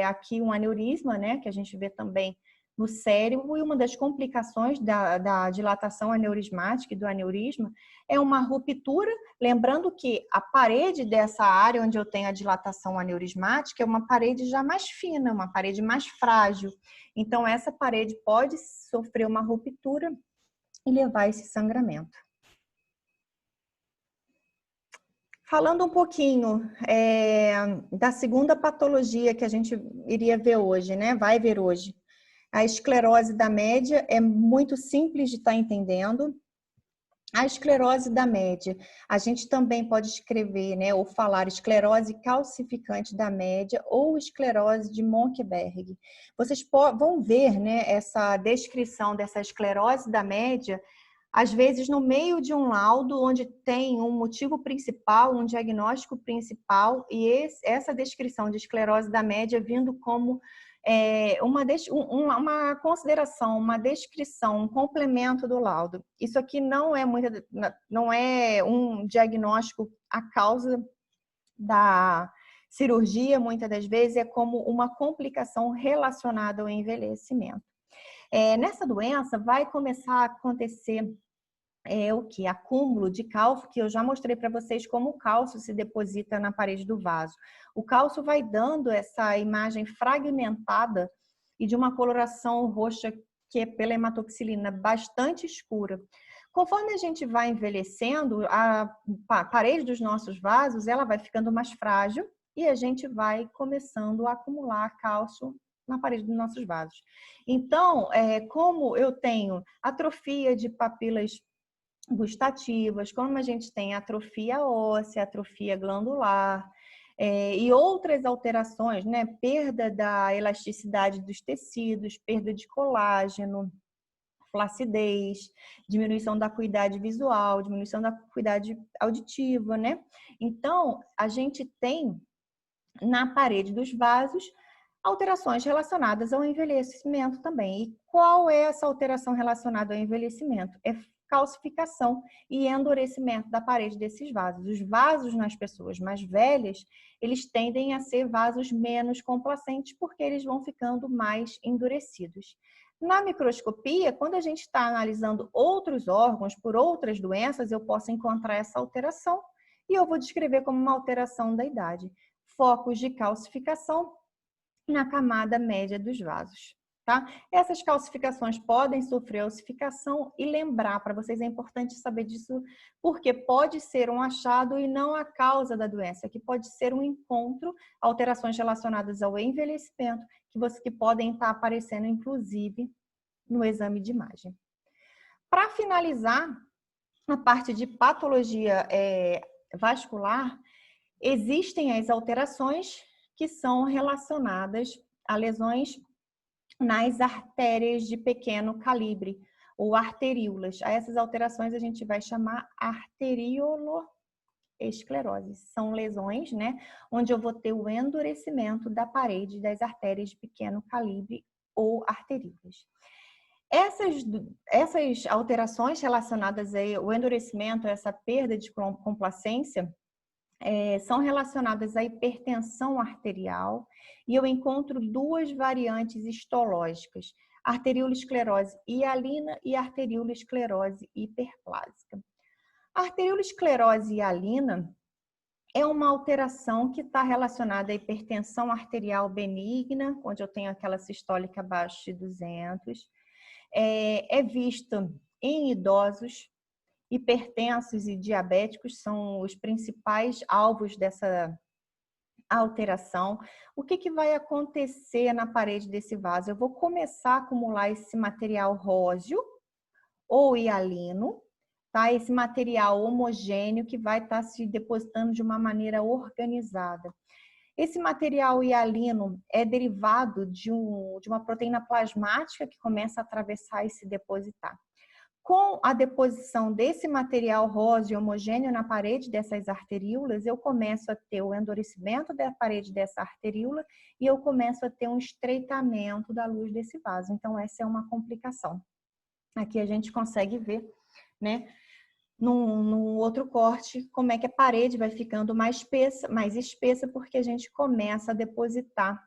aqui um aneurisma, né, que a gente vê também no cérebro, e uma das complicações da dilatação aneurismática e do aneurisma é uma ruptura, lembrando que a parede dessa área onde eu tenho a dilatação aneurismática é uma parede já mais fina, uma parede mais frágil. Então, essa parede pode sofrer uma ruptura e levar a esse sangramento. Falando um pouquinho da segunda patologia que a gente iria ver hoje, né? Vai ver hoje. A esclerose da média é muito simples de estar entendendo. A esclerose da média, a gente também pode escrever, né, ou falar esclerose calcificante da média ou esclerose de Monckeberg. Vocês vão ver, né, essa descrição dessa esclerose da média, às vezes no meio de um laudo onde tem um motivo principal, um diagnóstico principal, e essa descrição de esclerose da média vindo como uma consideração, uma descrição, um complemento do laudo. Isso aqui não é um diagnóstico a causa da cirurgia, muitas das vezes é como uma complicação relacionada ao envelhecimento. Nessa doença vai começar a acontecer o que? Acúmulo de cálcio, que eu já mostrei para vocês como o cálcio se deposita na parede do vaso. O cálcio vai dando essa imagem fragmentada e de uma coloração roxa que é pela hematoxilina bastante escura. Conforme a gente vai envelhecendo, a parede dos nossos vasos ela vai ficando mais frágil e a gente vai começando a acumular cálcio na parede dos nossos vasos. Então, como eu tenho atrofia de papilas gustativas, como a gente tem atrofia óssea, atrofia glandular e outras alterações, né? Perda da elasticidade dos tecidos, perda de colágeno, flacidez, diminuição da acuidade visual, diminuição da acuidade auditiva, né? Então, a gente tem na parede dos vasos alterações relacionadas ao envelhecimento também. E qual é essa alteração relacionada ao envelhecimento? É calcificação e endurecimento da parede desses vasos. Os vasos nas pessoas mais velhas, eles tendem a ser vasos menos complacentes porque eles vão ficando mais endurecidos. Na microscopia, quando a gente está analisando outros órgãos por outras doenças, eu posso encontrar essa alteração e eu vou descrever como uma alteração da idade. Focos de calcificação na camada média dos vasos, tá? Essas calcificações podem sofrer ossificação e lembrar, para vocês é importante saber disso, porque pode ser um achado e não a causa da doença, que pode ser um encontro, alterações relacionadas ao envelhecimento, que podem estar aparecendo, inclusive, no exame de imagem. Para finalizar, a parte de patologia vascular, existem as alterações que são relacionadas a lesões nas artérias de pequeno calibre, ou arteríolas. A essas alterações a gente vai chamar arterioloesclerose. São lesões, né, onde eu vou ter o endurecimento da parede das artérias de pequeno calibre ou arteríolas. Essas alterações relacionadas ao endurecimento, essa perda de complacência, são relacionadas à hipertensão arterial, e eu encontro duas variantes histológicas, arteriolosclerose hialina e arteriolosclerose hiperplásica. A arteriolosclerose hialina é uma alteração que está relacionada à hipertensão arterial benigna, onde eu tenho aquela sistólica abaixo de 200, é vista em idosos. Hipertensos e diabéticos são os principais alvos dessa alteração. O que vai acontecer na parede desse vaso? Eu vou começar a acumular esse material róseo ou hialino, tá? Esse material homogêneo que vai estar se depositando de uma maneira organizada. Esse material hialino é derivado de uma proteína plasmática que começa a atravessar e se depositar. Com a deposição desse material rosa e homogêneo na parede dessas arteríolas, eu começo a ter o endurecimento da parede dessa arteríola e eu começo a ter um estreitamento da luz desse vaso. Então, essa é uma complicação. Aqui a gente consegue ver, né, num outro corte, como é que a parede vai ficando mais espessa, porque a gente começa a depositar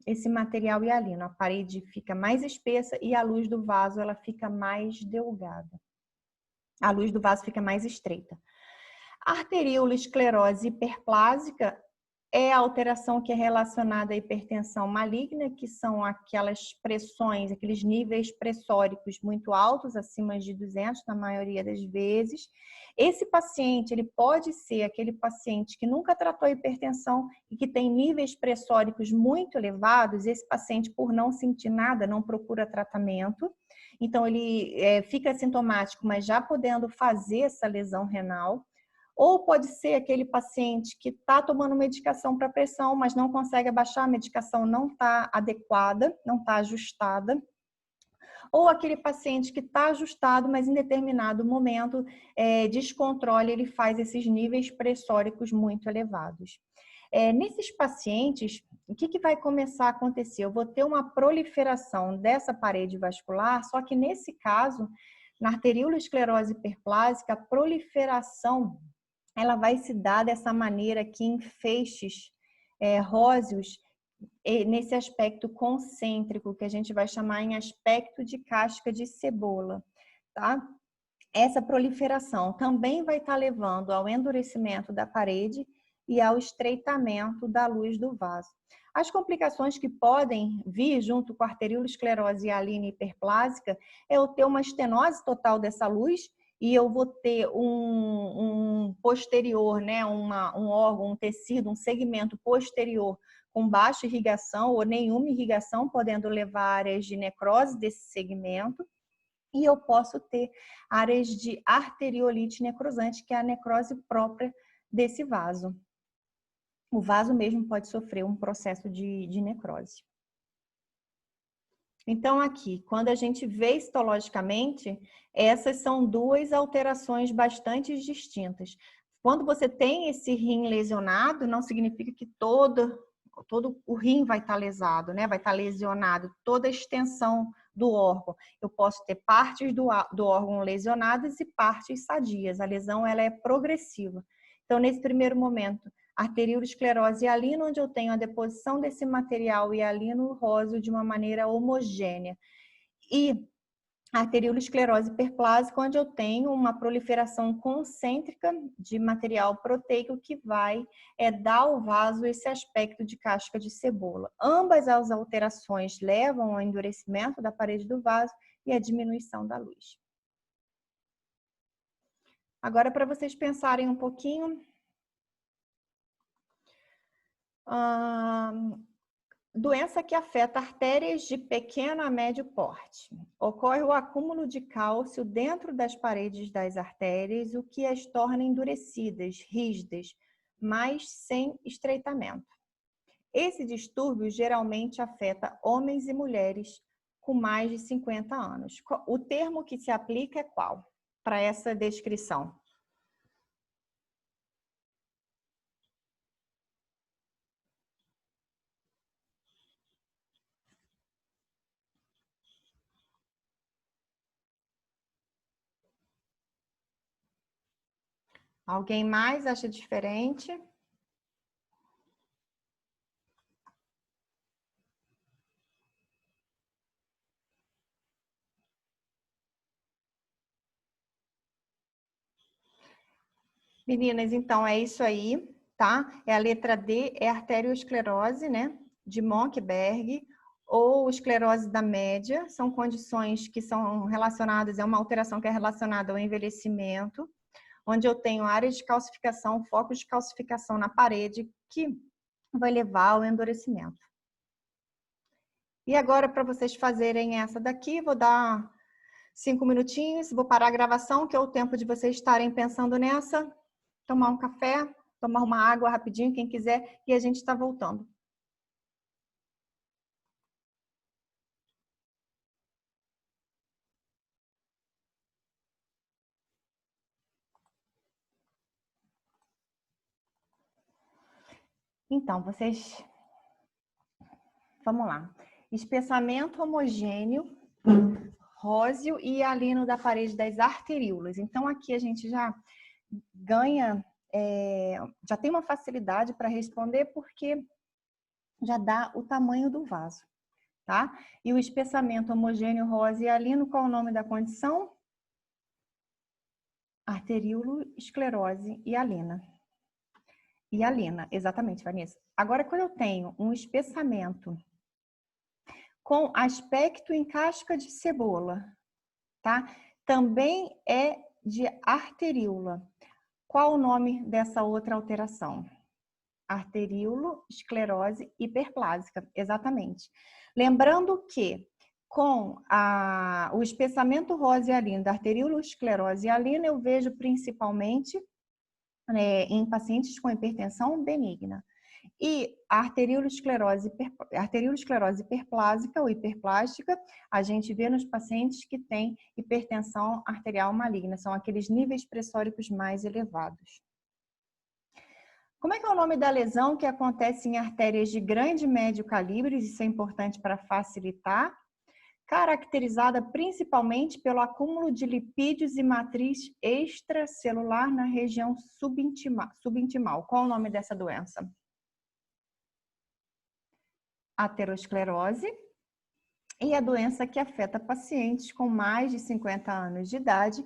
esse material hialino. A parede fica mais espessa e a luz do vaso ela fica mais delgada. A luz do vaso fica mais estreita. A arteriolosclerose hiperplásica é a alteração que é relacionada à hipertensão maligna, que são aquelas pressões, aqueles níveis pressóricos muito altos, acima de 200 na maioria das vezes. Esse paciente, ele pode ser aquele paciente que nunca tratou hipertensão e que tem níveis pressóricos muito elevados. Esse paciente, por não sentir nada, não procura tratamento. Então, ele fica assintomático, mas já podendo fazer essa lesão renal. Ou pode ser aquele paciente que está tomando medicação para pressão, mas não consegue abaixar, a medicação não está adequada, não está ajustada. Ou aquele paciente que está ajustado, mas em determinado momento descontrole, ele faz esses níveis pressóricos muito elevados. Nesses pacientes, o que vai começar a acontecer? Eu vou ter uma proliferação dessa parede vascular, só que nesse caso, na arteriolosclerose hiperplásica, a proliferação ela vai se dar dessa maneira aqui em feixes róseos, nesse aspecto concêntrico, que a gente vai chamar em aspecto de casca de cebola, tá? Essa proliferação também vai estar levando ao endurecimento da parede e ao estreitamento da luz do vaso. As complicações que podem vir junto com a arteriolosclerose hialina hiperplásica é eu ter uma estenose total dessa luz, e eu vou ter um posterior, né, um órgão, um tecido, um segmento posterior com baixa irrigação ou nenhuma irrigação, podendo levar a áreas de necrose desse segmento. E eu posso ter áreas de arteriolite necrosante, que é a necrose própria desse vaso. O vaso mesmo pode sofrer um processo de necrose. Então, aqui, quando a gente vê histologicamente, essas são duas alterações bastante distintas. Quando você tem esse rim lesionado, não significa que todo o rim vai estar lesado, né? Vai estar lesionado, toda a extensão do órgão. Eu posso ter partes do órgão lesionadas e partes sadias. A lesão ela é progressiva. Então, nesse primeiro momento, arteriolosclerose hialina, onde eu tenho a deposição desse material hialino róseo de uma maneira homogênea. E arteriolosclerose hiperplásica, onde eu tenho uma proliferação concêntrica de material proteico que vai dar ao vaso esse aspecto de casca de cebola. Ambas as alterações levam ao endurecimento da parede do vaso e à diminuição da luz. Agora, para vocês pensarem um pouquinho, Doença que afeta artérias de pequeno a médio porte. Ocorre o acúmulo de cálcio dentro das paredes das artérias, o que as torna endurecidas, rígidas, mas sem estreitamento. Esse distúrbio geralmente afeta homens e mulheres com mais de 50 anos. O termo que se aplica é qual para essa descrição? Alguém mais acha diferente? Meninas, então é isso aí, tá? É a letra D, é arteriosclerose, né? De Monckeberg, ou esclerose da média. São condições que são relacionadas, é uma alteração que é relacionada ao envelhecimento, onde eu tenho áreas de calcificação, focos de calcificação na parede, que vai levar ao endurecimento. E agora, para vocês fazerem essa daqui, vou dar 5 minutinhos, vou parar a gravação, que é o tempo de vocês estarem pensando nessa, tomar um café, tomar uma água rapidinho, quem quiser, e a gente está voltando. Então, vocês... Vamos lá. Espessamento homogêneo, róseo e hialino da parede das arteríolas. Então, aqui a gente já ganha, já tem uma facilidade para responder, porque já dá o tamanho do vaso, tá? E o espessamento homogêneo, róseo e hialino, qual é o nome da condição? Arteríolo-esclerose hialina. Hialina, exatamente, Vanessa. Agora, quando eu tenho um espessamento com aspecto em casca de cebola, tá? Também é de arteríola. Qual o nome dessa outra alteração? Arteríolo-esclerose hiperplásica, exatamente. Lembrando que com o espessamento róseo e hialino da arteríolo-esclerose hialina, eu vejo principalmente em pacientes com hipertensão benigna. E a arteriolosclerose hiperplásica ou hiperplástica, a gente vê nos pacientes que têm hipertensão arterial maligna, são aqueles níveis pressóricos mais elevados. Como é que é o nome da lesão que acontece em artérias de grande e médio calibre? Isso é importante para facilitar. Caracterizada principalmente pelo acúmulo de lipídios e matriz extracelular na região subintimal. Qual o nome dessa doença? Aterosclerose. E a doença que afeta pacientes com mais de 50 anos de idade,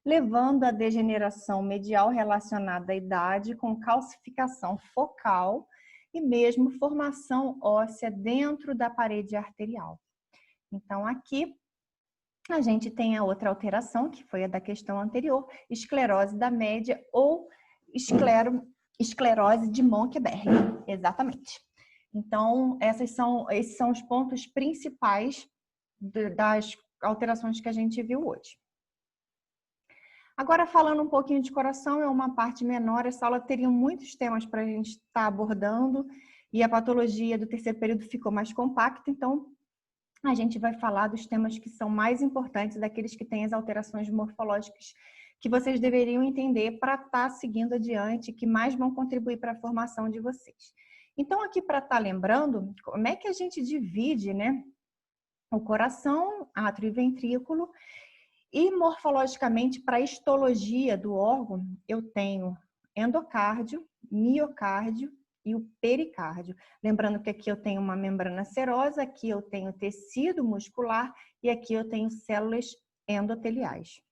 levando à degeneração medial relacionada à idade, com calcificação focal e mesmo formação óssea dentro da parede arterial. Então, aqui a gente tem a outra alteração, que foi a da questão anterior, esclerose da média ou esclerose de Monckeberg. Exatamente. Então, esses são os pontos principais das alterações que a gente viu hoje. Agora, falando um pouquinho de coração, é uma parte menor, essa aula teria muitos temas para a gente estar abordando, e a patologia do terceiro período ficou mais compacta, então a gente vai falar dos temas que são mais importantes, daqueles que têm as alterações morfológicas que vocês deveriam entender para estar seguindo adiante, que mais vão contribuir para a formação de vocês. Então, aqui para estar lembrando, como é que a gente divide, né, o coração, átrio e ventrículo, e morfologicamente para a histologia do órgão, eu tenho endocárdio, miocárdio e o pericárdio. Lembrando que aqui eu tenho uma membrana serosa, aqui eu tenho tecido muscular e aqui eu tenho células endoteliais.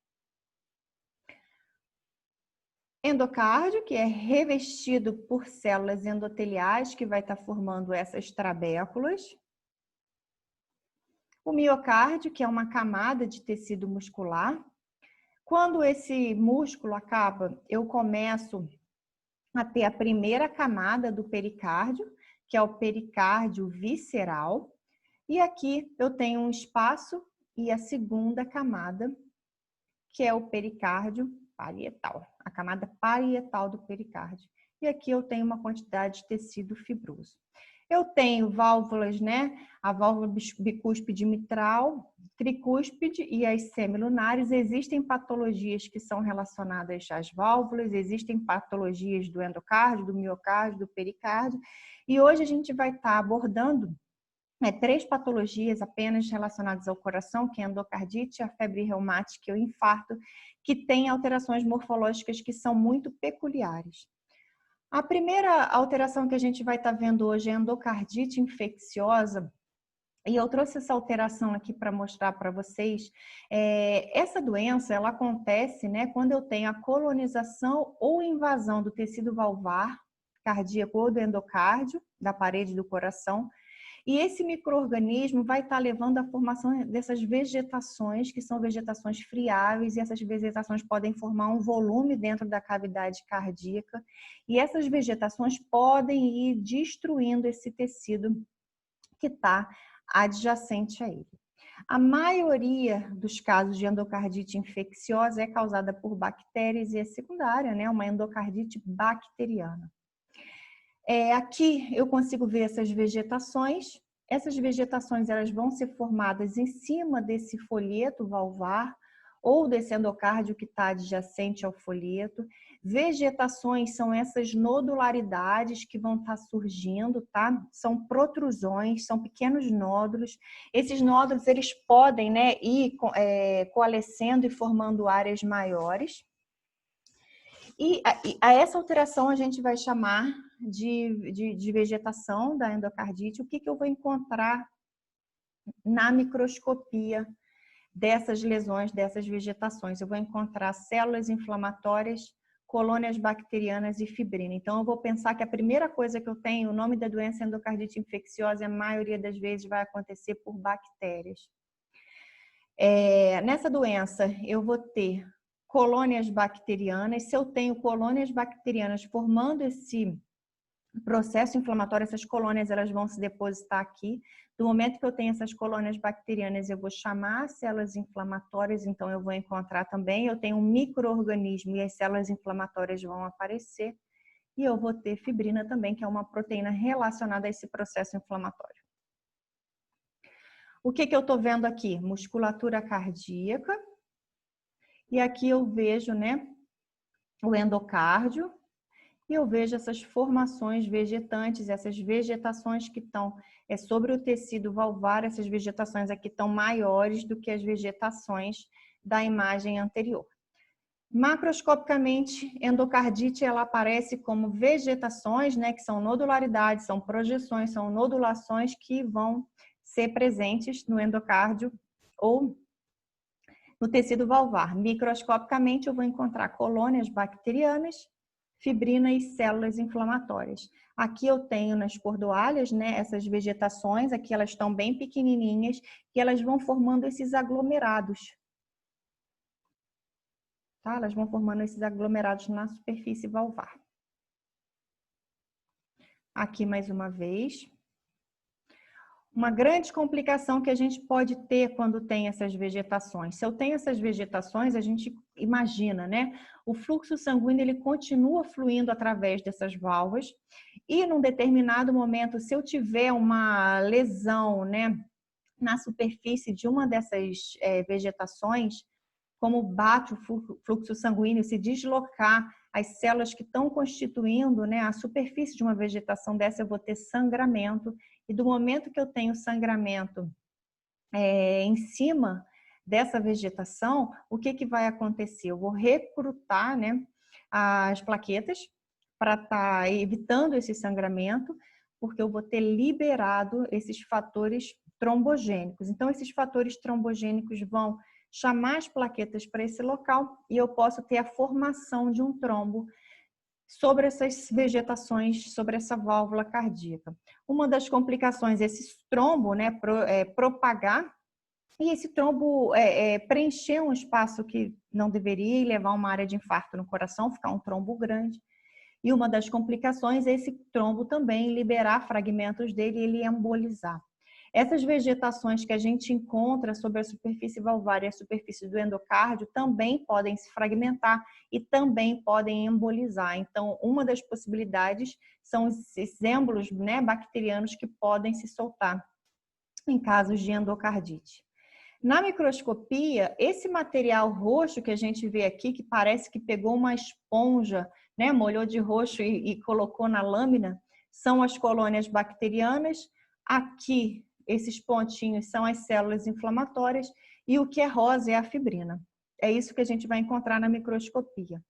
Endocárdio, que é revestido por células endoteliais, que vai estar formando essas trabéculas. O miocárdio, que é uma camada de tecido muscular. Quando esse músculo acaba, eu começo a ter a primeira camada do pericárdio, que é o pericárdio visceral. E aqui eu tenho um espaço e a segunda camada, que é o pericárdio parietal, a camada parietal do pericárdio. E aqui eu tenho uma quantidade de tecido fibroso. Eu tenho válvulas, né? A válvula bicúspide mitral, tricúspide e as semilunares. Existem patologias que são relacionadas às válvulas, existem patologias do endocárdio, do miocárdio, do pericárdio. E hoje a gente vai estar abordando 3 patologias apenas relacionadas ao coração, que é a endocardite, a febre reumática e o infarto, que têm alterações morfológicas que são muito peculiares. A primeira alteração que a gente vai estar vendo hoje é a endocardite infecciosa, e eu trouxe essa alteração aqui para mostrar para vocês. Essa doença, ela acontece, né, quando eu tenho a colonização ou invasão do tecido valvar cardíaco ou do endocárdio, da parede do coração, e esse micro-organismo vai estar levando à formação dessas vegetações, que são vegetações friáveis, e essas vegetações podem formar um volume dentro da cavidade cardíaca, e essas vegetações podem ir destruindo esse tecido que está adjacente a ele. A maioria dos casos de endocardite infecciosa é causada por bactérias e é secundária, né? Uma endocardite bacteriana. Aqui eu consigo ver essas vegetações. Essas vegetações elas vão ser formadas em cima desse folheto valvar ou desse endocárdio que está adjacente ao folheto. Vegetações são essas nodularidades que vão estar surgindo, tá? São protrusões, são pequenos nódulos. Esses nódulos eles podem, né, ir coalescendo e formando áreas maiores. E a essa alteração a gente vai chamar de vegetação da endocardite. O que eu vou encontrar na microscopia dessas lesões, dessas vegetações? Eu vou encontrar células inflamatórias, colônias bacterianas e fibrina. Então, eu vou pensar que a primeira coisa que eu tenho, o nome da doença endocardite infecciosa, a maioria das vezes vai acontecer por bactérias. Nessa doença, eu vou ter colônias bacterianas. Se eu tenho colônias bacterianas formando esse processo inflamatório, essas colônias elas vão se depositar aqui. Do momento que eu tenho essas colônias bacterianas, eu vou chamar células inflamatórias, então eu vou encontrar também, eu tenho um micro-organismo e as células inflamatórias vão aparecer. E eu vou ter fibrina também, que é uma proteína relacionada a esse processo inflamatório. O que eu estou vendo aqui? Musculatura cardíaca. E aqui eu vejo, né, o endocárdio e eu vejo essas formações vegetantes, essas vegetações que estão sobre o tecido valvar, essas vegetações aqui estão maiores do que as vegetações da imagem anterior. Macroscopicamente, endocardite ela aparece como vegetações, né, que são nodularidades, são projeções, são nodulações que vão ser presentes no endocárdio ou no tecido valvar. Microscopicamente, eu vou encontrar colônias bacterianas, fibrina e células inflamatórias. Aqui eu tenho nas cordoalhas, né, essas vegetações, aqui elas estão bem pequenininhas e elas vão formando esses aglomerados. Tá? Elas vão formando esses aglomerados na superfície valvar. Aqui mais uma vez. Uma grande complicação que a gente pode ter quando tem essas vegetações. Se eu tenho essas vegetações, a gente imagina, né? O fluxo sanguíneo ele continua fluindo através dessas válvulas e num determinado momento, se eu tiver uma lesão, né, na superfície de uma dessas vegetações, como bate o fluxo sanguíneo, se deslocar as células que estão constituindo, né, a superfície de uma vegetação dessa, eu vou ter sangramento. E do momento que eu tenho sangramento em cima dessa vegetação, o que vai acontecer? Eu vou recrutar, né, as plaquetas para estar evitando esse sangramento, porque eu vou ter liberado esses fatores trombogênicos. Então, esses fatores trombogênicos vão chamar as plaquetas para esse local e eu posso ter a formação de um trombo sobre essas vegetações, sobre essa válvula cardíaca. Uma das complicações é esse trombo, né, propagar e esse trombo preencher um espaço que não deveria e levar a uma área de infarto no coração, ficar um trombo grande. E uma das complicações é esse trombo também liberar fragmentos dele e ele embolizar. Essas vegetações que a gente encontra sobre a superfície valvar e a superfície do endocárdio também podem se fragmentar e também podem embolizar. Então, uma das possibilidades são esses êmbolos, né, bacterianos que podem se soltar em casos de endocardite. Na microscopia, esse material roxo que a gente vê aqui, que parece que pegou uma esponja, né, molhou de roxo e colocou na lâmina, são as colônias bacterianas. Aqui, esses pontinhos são as células inflamatórias e o que é rosa é a fibrina. É isso que a gente vai encontrar na microscopia.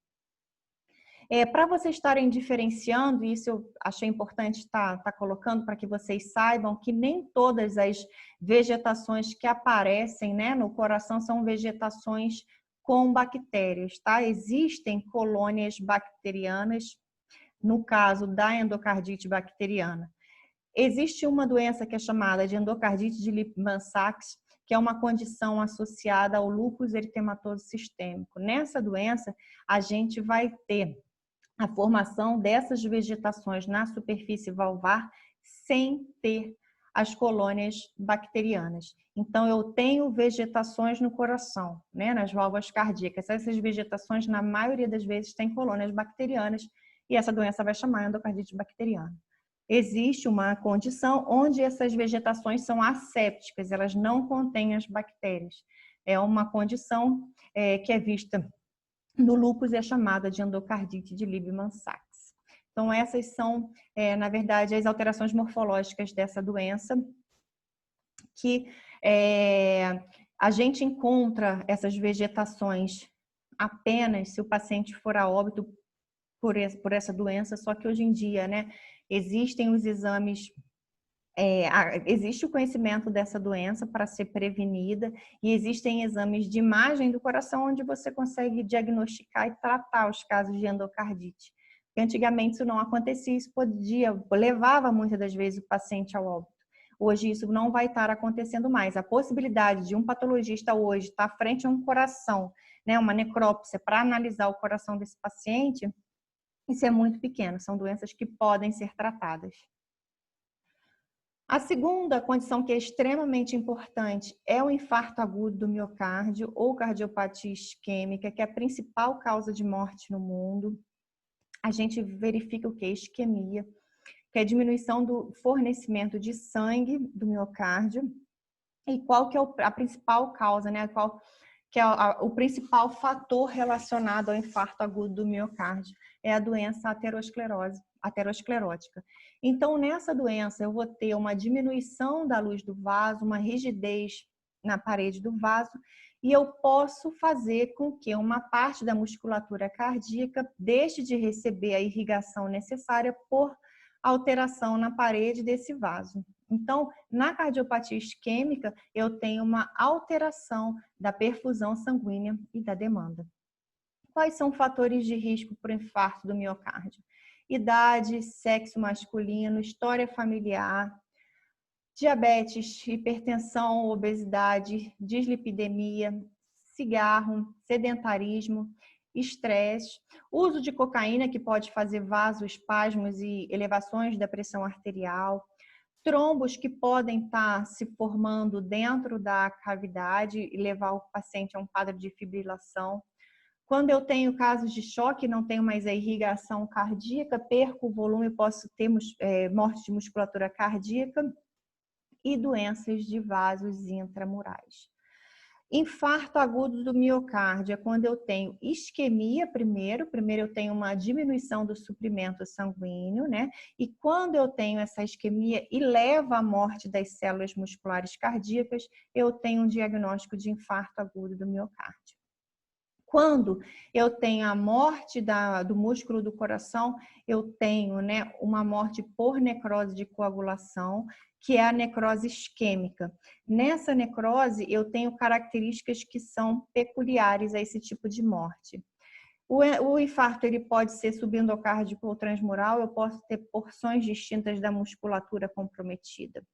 Para vocês estarem diferenciando, isso eu achei importante estar colocando para que vocês saibam que nem todas as vegetações que aparecem, né, no coração são vegetações com bactérias, tá? Existem colônias bacterianas, no caso da endocardite bacteriana. Existe uma doença que é chamada de endocardite de Lipman-Sachs, que é uma condição associada ao lúpus eritematoso sistêmico. Nessa doença, a gente vai ter a formação dessas vegetações na superfície valvar sem ter as colônias bacterianas. Então, eu tenho vegetações no coração, né, nas válvulas cardíacas. Essas vegetações, na maioria das vezes, têm colônias bacterianas e essa doença vai chamar endocardite bacteriana. Existe uma condição onde essas vegetações são assépticas, elas não contêm as bactérias. É uma condição que é vista no lúpus é chamada de endocardite de Lipman-Sachs. Então, essas são, na verdade, as alterações morfológicas dessa doença, que a gente encontra essas vegetações apenas se o paciente for a óbito por essa doença, só que hoje em dia, né, existem os exames. Existe o conhecimento dessa doença para ser prevenida e existem exames de imagem do coração onde você consegue diagnosticar e tratar os casos de endocardite. Porque antigamente isso não acontecia, isso levava muitas das vezes o paciente ao óbito. Hoje isso não vai estar acontecendo mais. A possibilidade de um patologista hoje estar frente a um coração, né, uma necrópsia, para analisar o coração desse paciente, isso é muito pequeno, são doenças que podem ser tratadas. A segunda condição que é extremamente importante é o infarto agudo do miocárdio ou cardiopatia isquêmica, que é a principal causa de morte no mundo. A gente verifica o que é isquemia, que é a diminuição do fornecimento de sangue do miocárdio. E qual que é a principal causa, né? Que é o principal fator relacionado ao infarto agudo do miocárdio? É a doença aterosclerótica. Então, nessa doença, eu vou ter uma diminuição da luz do vaso, uma rigidez na parede do vaso, e eu posso fazer com que uma parte da musculatura cardíaca deixe de receber a irrigação necessária por alteração na parede desse vaso. Então, na cardiopatia isquêmica, eu tenho uma alteração da perfusão sanguínea e da demanda. Quais são fatores de risco para o infarto do miocárdio? Idade, sexo masculino, história familiar, diabetes, hipertensão, obesidade, dislipidemia, cigarro, sedentarismo, estresse, uso de cocaína que pode fazer vasoespasmos e elevações da pressão arterial, trombos que podem estar se formando dentro da cavidade e levar o paciente a um quadro de fibrilação. Quando eu tenho casos de choque, não tenho mais a irrigação cardíaca, perco o volume, posso ter morte de musculatura cardíaca e doenças de vasos intramurais. Infarto agudo do miocárdio é quando eu tenho isquemia primeiro eu tenho uma diminuição do suprimento sanguíneo, né? E quando eu tenho essa isquemia e leva à morte das células musculares cardíacas, eu tenho um diagnóstico de infarto agudo do miocárdio. Quando eu tenho a morte do músculo do coração, eu tenho, né, uma morte por necrose de coagulação, que é a necrose isquêmica. Nessa necrose, eu tenho características que são peculiares a esse tipo de morte. O infarto ele pode ser subendocárdico ou transmural, eu posso ter porções distintas da musculatura comprometida.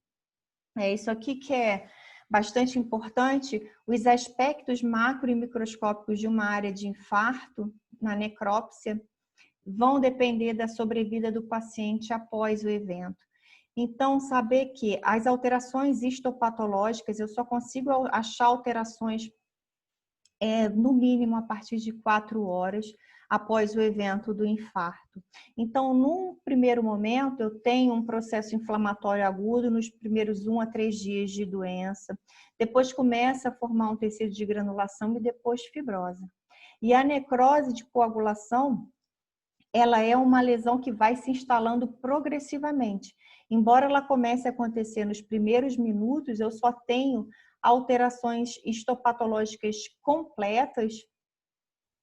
É isso aqui que é bastante importante, os aspectos macro e microscópicos de uma área de infarto na necrópsia. vão depender da sobrevida do paciente após o evento. Então, saber que as alterações histopatológicas, eu só consigo achar alterações no mínimo a partir de 4 horas após o evento do infarto. Então, num primeiro momento, eu tenho um processo inflamatório agudo nos primeiros 1 a 3 dias de doença, depois começa a formar um tecido de granulação e depois fibrose. E a necrose de coagulação, ela é uma lesão que vai se instalando progressivamente. Embora ela comece a acontecer nos primeiros minutos, eu só tenho alterações histopatológicas completas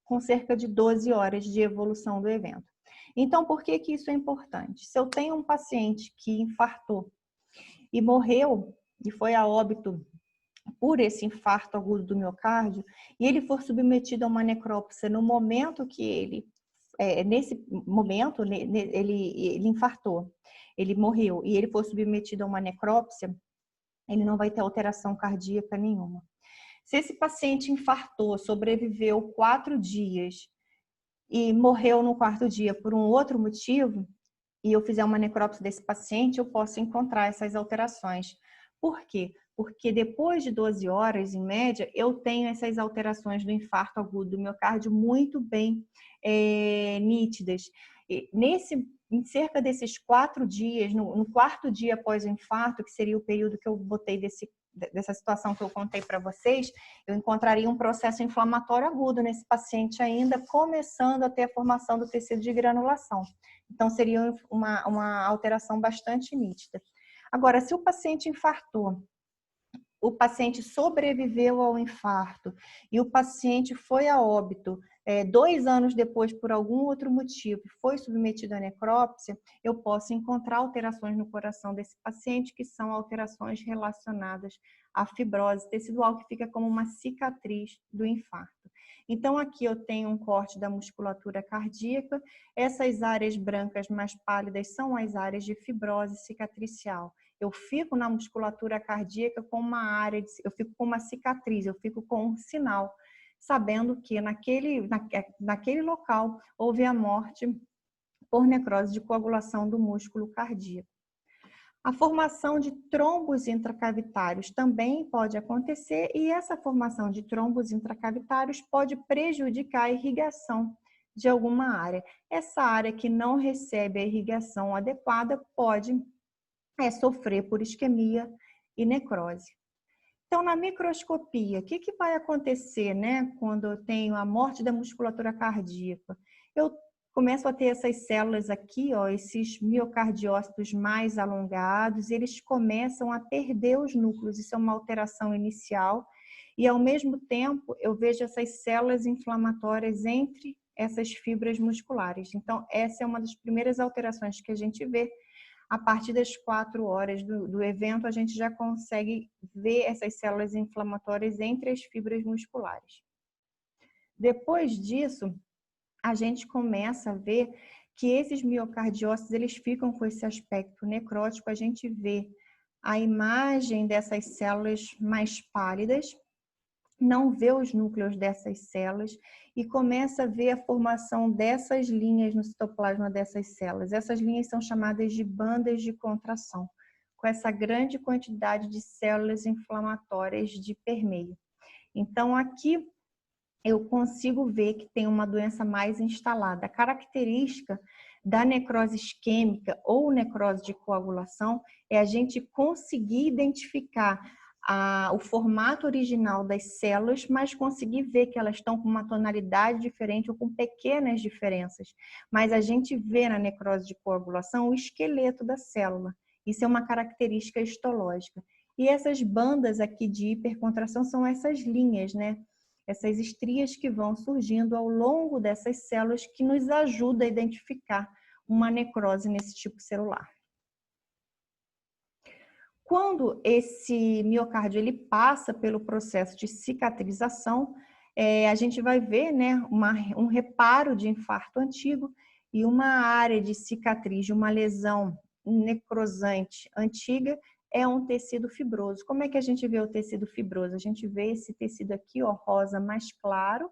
com cerca de 12 horas de evolução do evento. Então, por que que isso é importante? Se eu tenho um paciente que infartou e morreu e foi a óbito por esse infarto agudo do miocárdio, e ele for submetido a uma necrópsia no momento que ele, nesse momento, ele infartou, ele morreu, e ele for submetido a uma necrópsia, ele não vai ter alteração cardíaca nenhuma. Se esse paciente infartou, sobreviveu 4 dias e morreu no 4º dia por um outro motivo, e eu fizer uma necrópsia desse paciente, eu posso encontrar essas alterações. Por quê? Porque depois de 12 horas, em média, eu tenho essas alterações do infarto agudo do miocárdio muito bem nítidas. E em cerca desses 4 dias, no 4º dia após o infarto, que seria o período que eu botei dessa situação que eu contei para vocês, eu encontraria um processo inflamatório agudo nesse paciente ainda, começando a ter a formação do tecido de granulação. Então, seria uma alteração bastante nítida. Agora, se o paciente infartou, o paciente sobreviveu ao infarto e o paciente foi a óbito 2 anos depois por algum outro motivo, foi submetido à necrópsia, eu posso encontrar alterações no coração desse paciente que são alterações relacionadas à fibrose tecidual, que fica como uma cicatriz do infarto. Então, aqui eu tenho um corte da musculatura cardíaca. Essas áreas brancas mais pálidas são as áreas de fibrose cicatricial. Eu fico na musculatura cardíaca com uma área, eu fico com uma cicatriz, eu fico com um sinal, sabendo que naquele local houve a morte por necrose de coagulação do músculo cardíaco. A formação de trombos intracavitários também pode acontecer, e essa formação de trombos intracavitários pode prejudicar a irrigação de alguma área. Essa área que não recebe a irrigação adequada pode sofrer por isquemia e necrose. Então, na microscopia, o que vai acontecer, né, quando eu tenho a morte da musculatura cardíaca? Eu começo a ter essas células aqui, ó, esses miocardiócitos mais alongados, eles começam a perder os núcleos. Isso é uma alteração inicial. E, ao mesmo tempo, eu vejo essas células inflamatórias entre essas fibras musculares. Então, essa é uma das primeiras alterações que a gente vê. A partir das 4 horas do evento, a gente já consegue ver essas células inflamatórias entre as fibras musculares. Depois disso, a gente começa a ver que esses miocardiócitos, eles ficam com esse aspecto necrótico. A gente vê a imagem dessas células mais pálidas, não vê os núcleos dessas células e começa a ver a formação dessas linhas no citoplasma dessas células. Essas linhas são chamadas de bandas de contração, com essa grande quantidade de células inflamatórias de permeio. Então, aqui eu consigo ver que tem uma doença mais instalada. A característica da necrose isquêmica ou necrose de coagulação é a gente conseguir identificar o formato original das células, mas conseguir ver que elas estão com uma tonalidade diferente ou com pequenas diferenças. Mas a gente vê na necrose de coagulação o esqueleto da célula. Isso é uma característica histológica. E essas bandas aqui de hipercontração são essas linhas, né? Essas estrias que vão surgindo ao longo dessas células que nos ajudam a identificar uma necrose nesse tipo celular. Quando esse miocárdio ele passa pelo processo de cicatrização, a gente vai ver, né, um reparo de infarto antigo e uma área de cicatriz de uma lesão necrosante antiga é um tecido fibroso. Como é que a gente vê o tecido fibroso? A gente vê esse tecido aqui, ó, rosa mais claro,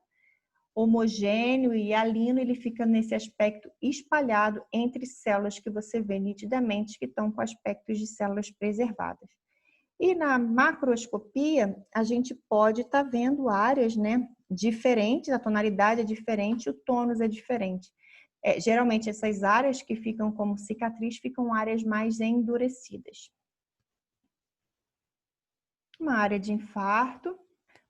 homogêneo e hialino, ele fica nesse aspecto espalhado entre células que você vê nitidamente que estão com aspectos de células preservadas. E na macroscopia, a gente pode estar vendo áreas, né, diferentes, a tonalidade é diferente, o tônus é diferente. Geralmente, essas áreas que ficam como cicatriz ficam áreas mais endurecidas. Uma área de infarto,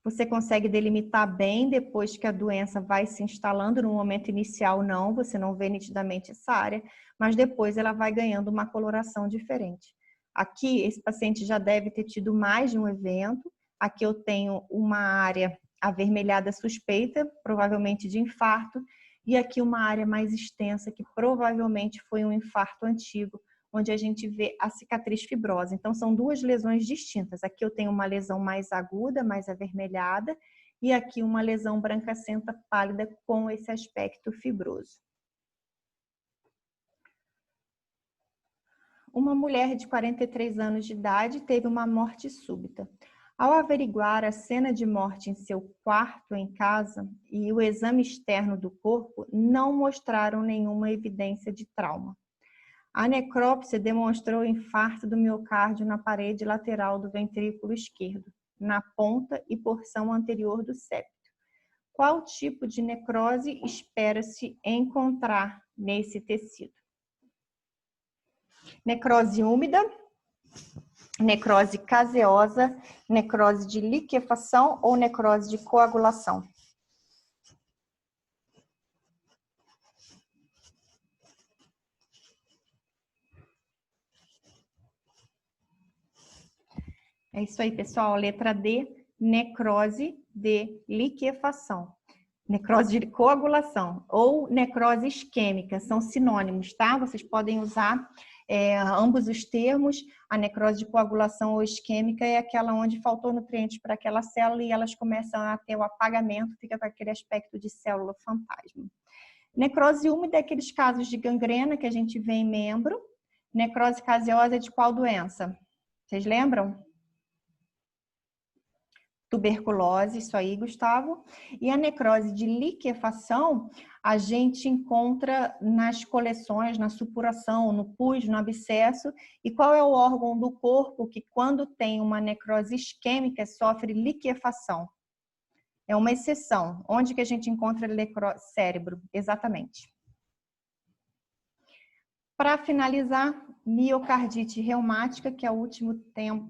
você consegue delimitar bem depois que a doença vai se instalando. No momento inicial, não, você não vê nitidamente essa área, mas depois ela vai ganhando uma coloração diferente. Aqui, esse paciente já deve ter tido mais de um evento. Aqui eu tenho uma área avermelhada suspeita, provavelmente de infarto, e aqui uma área mais extensa, que provavelmente foi um infarto antigo, onde a gente vê a cicatriz fibrosa. Então, são duas lesões distintas. Aqui eu tenho uma lesão mais aguda, mais avermelhada, e aqui uma lesão brancacenta pálida com esse aspecto fibroso. Uma mulher de 43 anos de idade teve uma morte súbita. Ao averiguar a cena de morte em seu quarto em casa e o exame externo do corpo, não mostraram nenhuma evidência de trauma. A necrópsia demonstrou infarto do miocárdio na parede lateral do ventrículo esquerdo, na ponta e porção anterior do septo. Qual tipo de necrose espera-se encontrar nesse tecido? Necrose úmida, necrose caseosa, necrose de liquefação ou necrose de coagulação? É isso aí, pessoal. Letra D, necrose de liquefação. Necrose de coagulação ou necrose isquêmica, são sinônimos, tá? Vocês podem usar ambos os termos. A necrose de coagulação ou isquêmica é aquela onde faltou nutrientes para aquela célula e elas começam a ter o apagamento, fica com aquele aspecto de célula fantasma. Necrose úmida é aqueles casos de gangrena que a gente vê em membro. Necrose caseosa é de qual doença? Vocês lembram? Tuberculose, isso aí, Gustavo. E a necrose de liquefação, a gente encontra nas coleções, na supuração, no pus, no abscesso. E qual é o órgão do corpo que, quando tem uma necrose isquêmica, sofre liquefação? É uma exceção. Onde que a gente encontra cérebro? Exatamente. Para finalizar, miocardite reumática, que é o último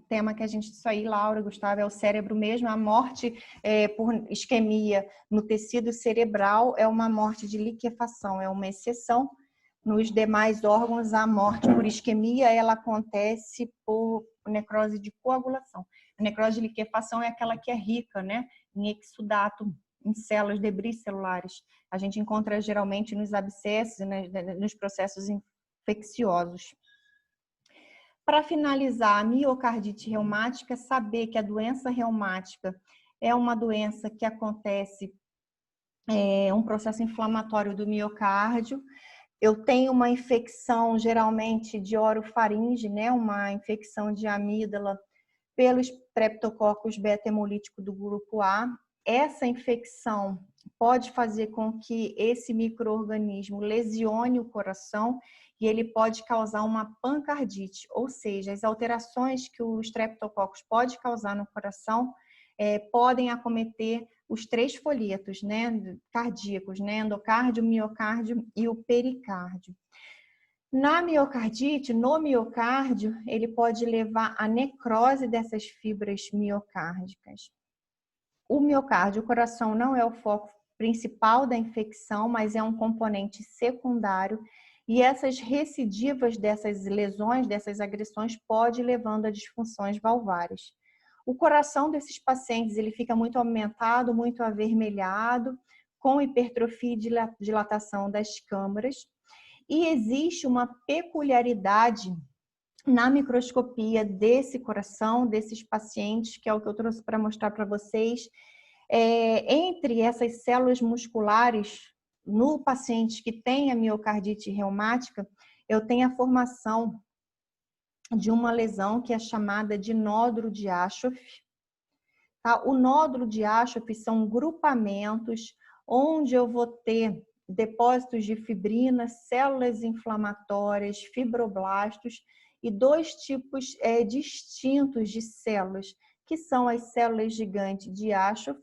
tema que a gente... Isso aí, Laura, Gustavo, é o cérebro mesmo. A morte por isquemia no tecido cerebral é uma morte de liquefação, é uma exceção. Nos demais órgãos, a morte por isquemia, ela acontece por necrose de coagulação. A necrose de liquefação é aquela que é rica, né, em exudato, em células debris celulares. A gente encontra geralmente nos abscessos, né, nos processos infecciosos. Para finalizar, a miocardite reumática, saber que a doença reumática é uma doença que acontece um processo inflamatório do miocárdio. Eu tenho uma infecção geralmente de orofaringe, né, uma infecção de amígdala pelos streptococcus beta-hemolítico do grupo A. Essa infecção pode fazer com que esse micro-organismo lesione o coração e ele pode causar uma pancardite, ou seja, as alterações que o streptococcus pode causar no coração podem acometer os três folhetos, né, cardíacos, né, endocárdio, miocárdio e o pericárdio. Na miocardite, no miocárdio, ele pode levar à necrose dessas fibras miocárdicas. O miocárdio, o coração, não é o foco principal da infecção, mas é um componente secundário. E essas recidivas dessas lesões, dessas agressões, pode levando a disfunções valvares. O coração desses pacientes ele fica muito aumentado, muito avermelhado, com hipertrofia e dilatação das câmaras. E existe uma peculiaridade na microscopia desse coração, desses pacientes, que é o que eu trouxe para mostrar para vocês. Entre essas células musculares, no paciente que tem a miocardite reumática, eu tenho a formação de uma lesão que é chamada de nódulo de Aschoff. Tá? O nódulo de Aschoff são grupamentos onde eu vou ter depósitos de fibrina, células inflamatórias, fibroblastos e dois tipos distintos de células, que são as células gigantes de Aschoff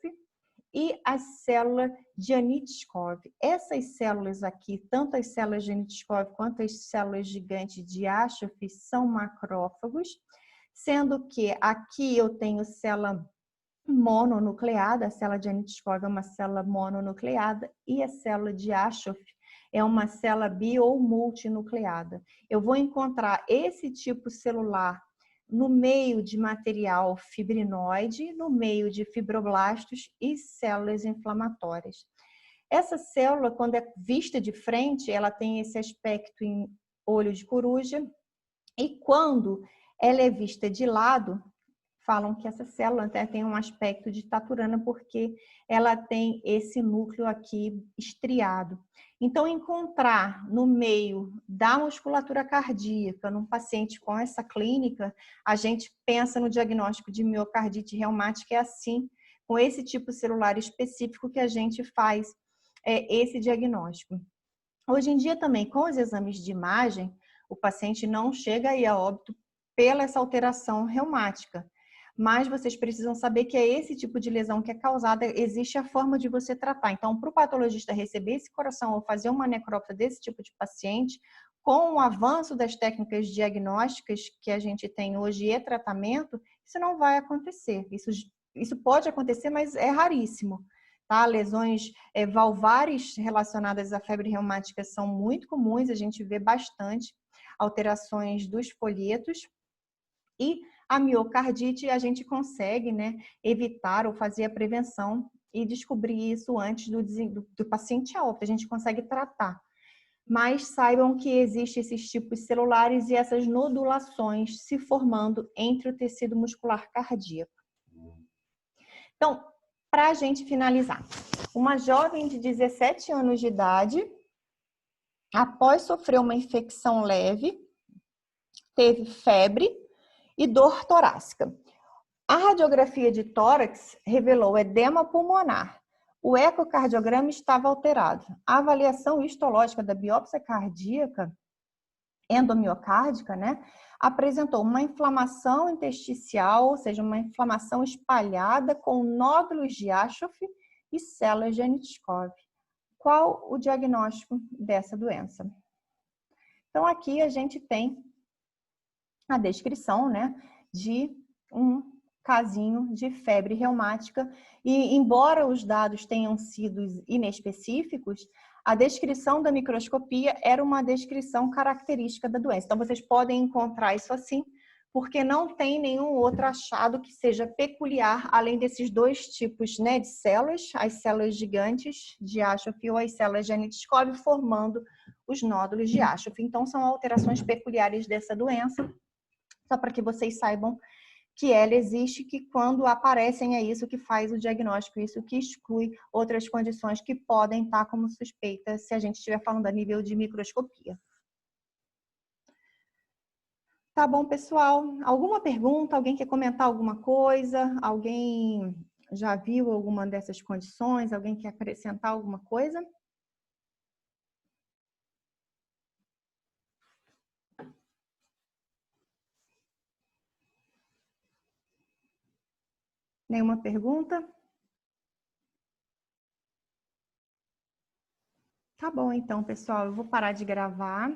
e a célula de Anitkov. Essas células aqui, tanto as células de Anitkov quanto as células gigantes de Aschoff, são macrófagos, sendo que aqui eu tenho célula mononucleada, a célula de Anitkov é uma célula mononucleada e a célula de Aschoff é uma célula bi ou multinucleada. Eu vou encontrar esse tipo celular no meio de material fibrinoide, no meio de fibroblastos e células inflamatórias. Essa célula, quando é vista de frente, ela tem esse aspecto em olho de coruja, e quando ela é vista de lado, falam que essa célula até tem um aspecto de taturana, porque ela tem esse núcleo aqui estriado. Então, encontrar no meio da musculatura cardíaca, num paciente com essa clínica, a gente pensa no diagnóstico de miocardite reumática, é assim, com esse tipo celular específico que a gente faz esse diagnóstico. Hoje em dia também, com os exames de imagem, o paciente não chega aí a óbito pela essa alteração reumática. Mas vocês precisam saber que é esse tipo de lesão que é causada, existe a forma de você tratar. Então, para o patologista receber esse coração ou fazer uma necrópsia desse tipo de paciente, com o avanço das técnicas diagnósticas que a gente tem hoje e tratamento, isso não vai acontecer. Isso pode acontecer, mas é raríssimo. Tá? Lesões valvares relacionadas à febre reumática são muito comuns, a gente vê bastante alterações dos folhetos. E a miocardite a gente consegue, né, evitar ou fazer a prevenção e descobrir isso antes do paciente a óbito, a gente consegue tratar. Mas saibam que existem esses tipos celulares e essas nodulações se formando entre o tecido muscular cardíaco. Então, para a gente finalizar, uma jovem de 17 anos de idade, após sofrer uma infecção leve, teve febre e dor torácica. A radiografia de tórax revelou edema pulmonar. O ecocardiograma estava alterado. A avaliação histológica da biópsia cardíaca endomiocárdica, né, apresentou uma inflamação intersticial, ou seja, uma inflamação espalhada com nódulos de Aschoff e células de Anitkov. Qual o diagnóstico dessa doença? Então, aqui a gente tem a descrição, né, de um casinho de febre reumática e, embora os dados tenham sido inespecíficos, a descrição da microscopia era uma descrição característica da doença. Então, vocês podem encontrar isso assim, porque não tem nenhum outro achado que seja peculiar, além desses dois tipos, né, de células, as células gigantes de Aschoff ou as células de Anitkov, formando os nódulos de Aschoff. Então, são alterações peculiares dessa doença, só para que vocês saibam que ela existe, que quando aparecem é isso que faz o diagnóstico, isso que exclui outras condições que podem estar como suspeitas se a gente estiver falando a nível de microscopia. Tá bom, pessoal? Alguma pergunta? Alguém quer comentar alguma coisa? Alguém já viu alguma dessas condições? Alguém quer acrescentar alguma coisa? Nenhuma pergunta? Tá bom, então, pessoal, eu vou parar de gravar.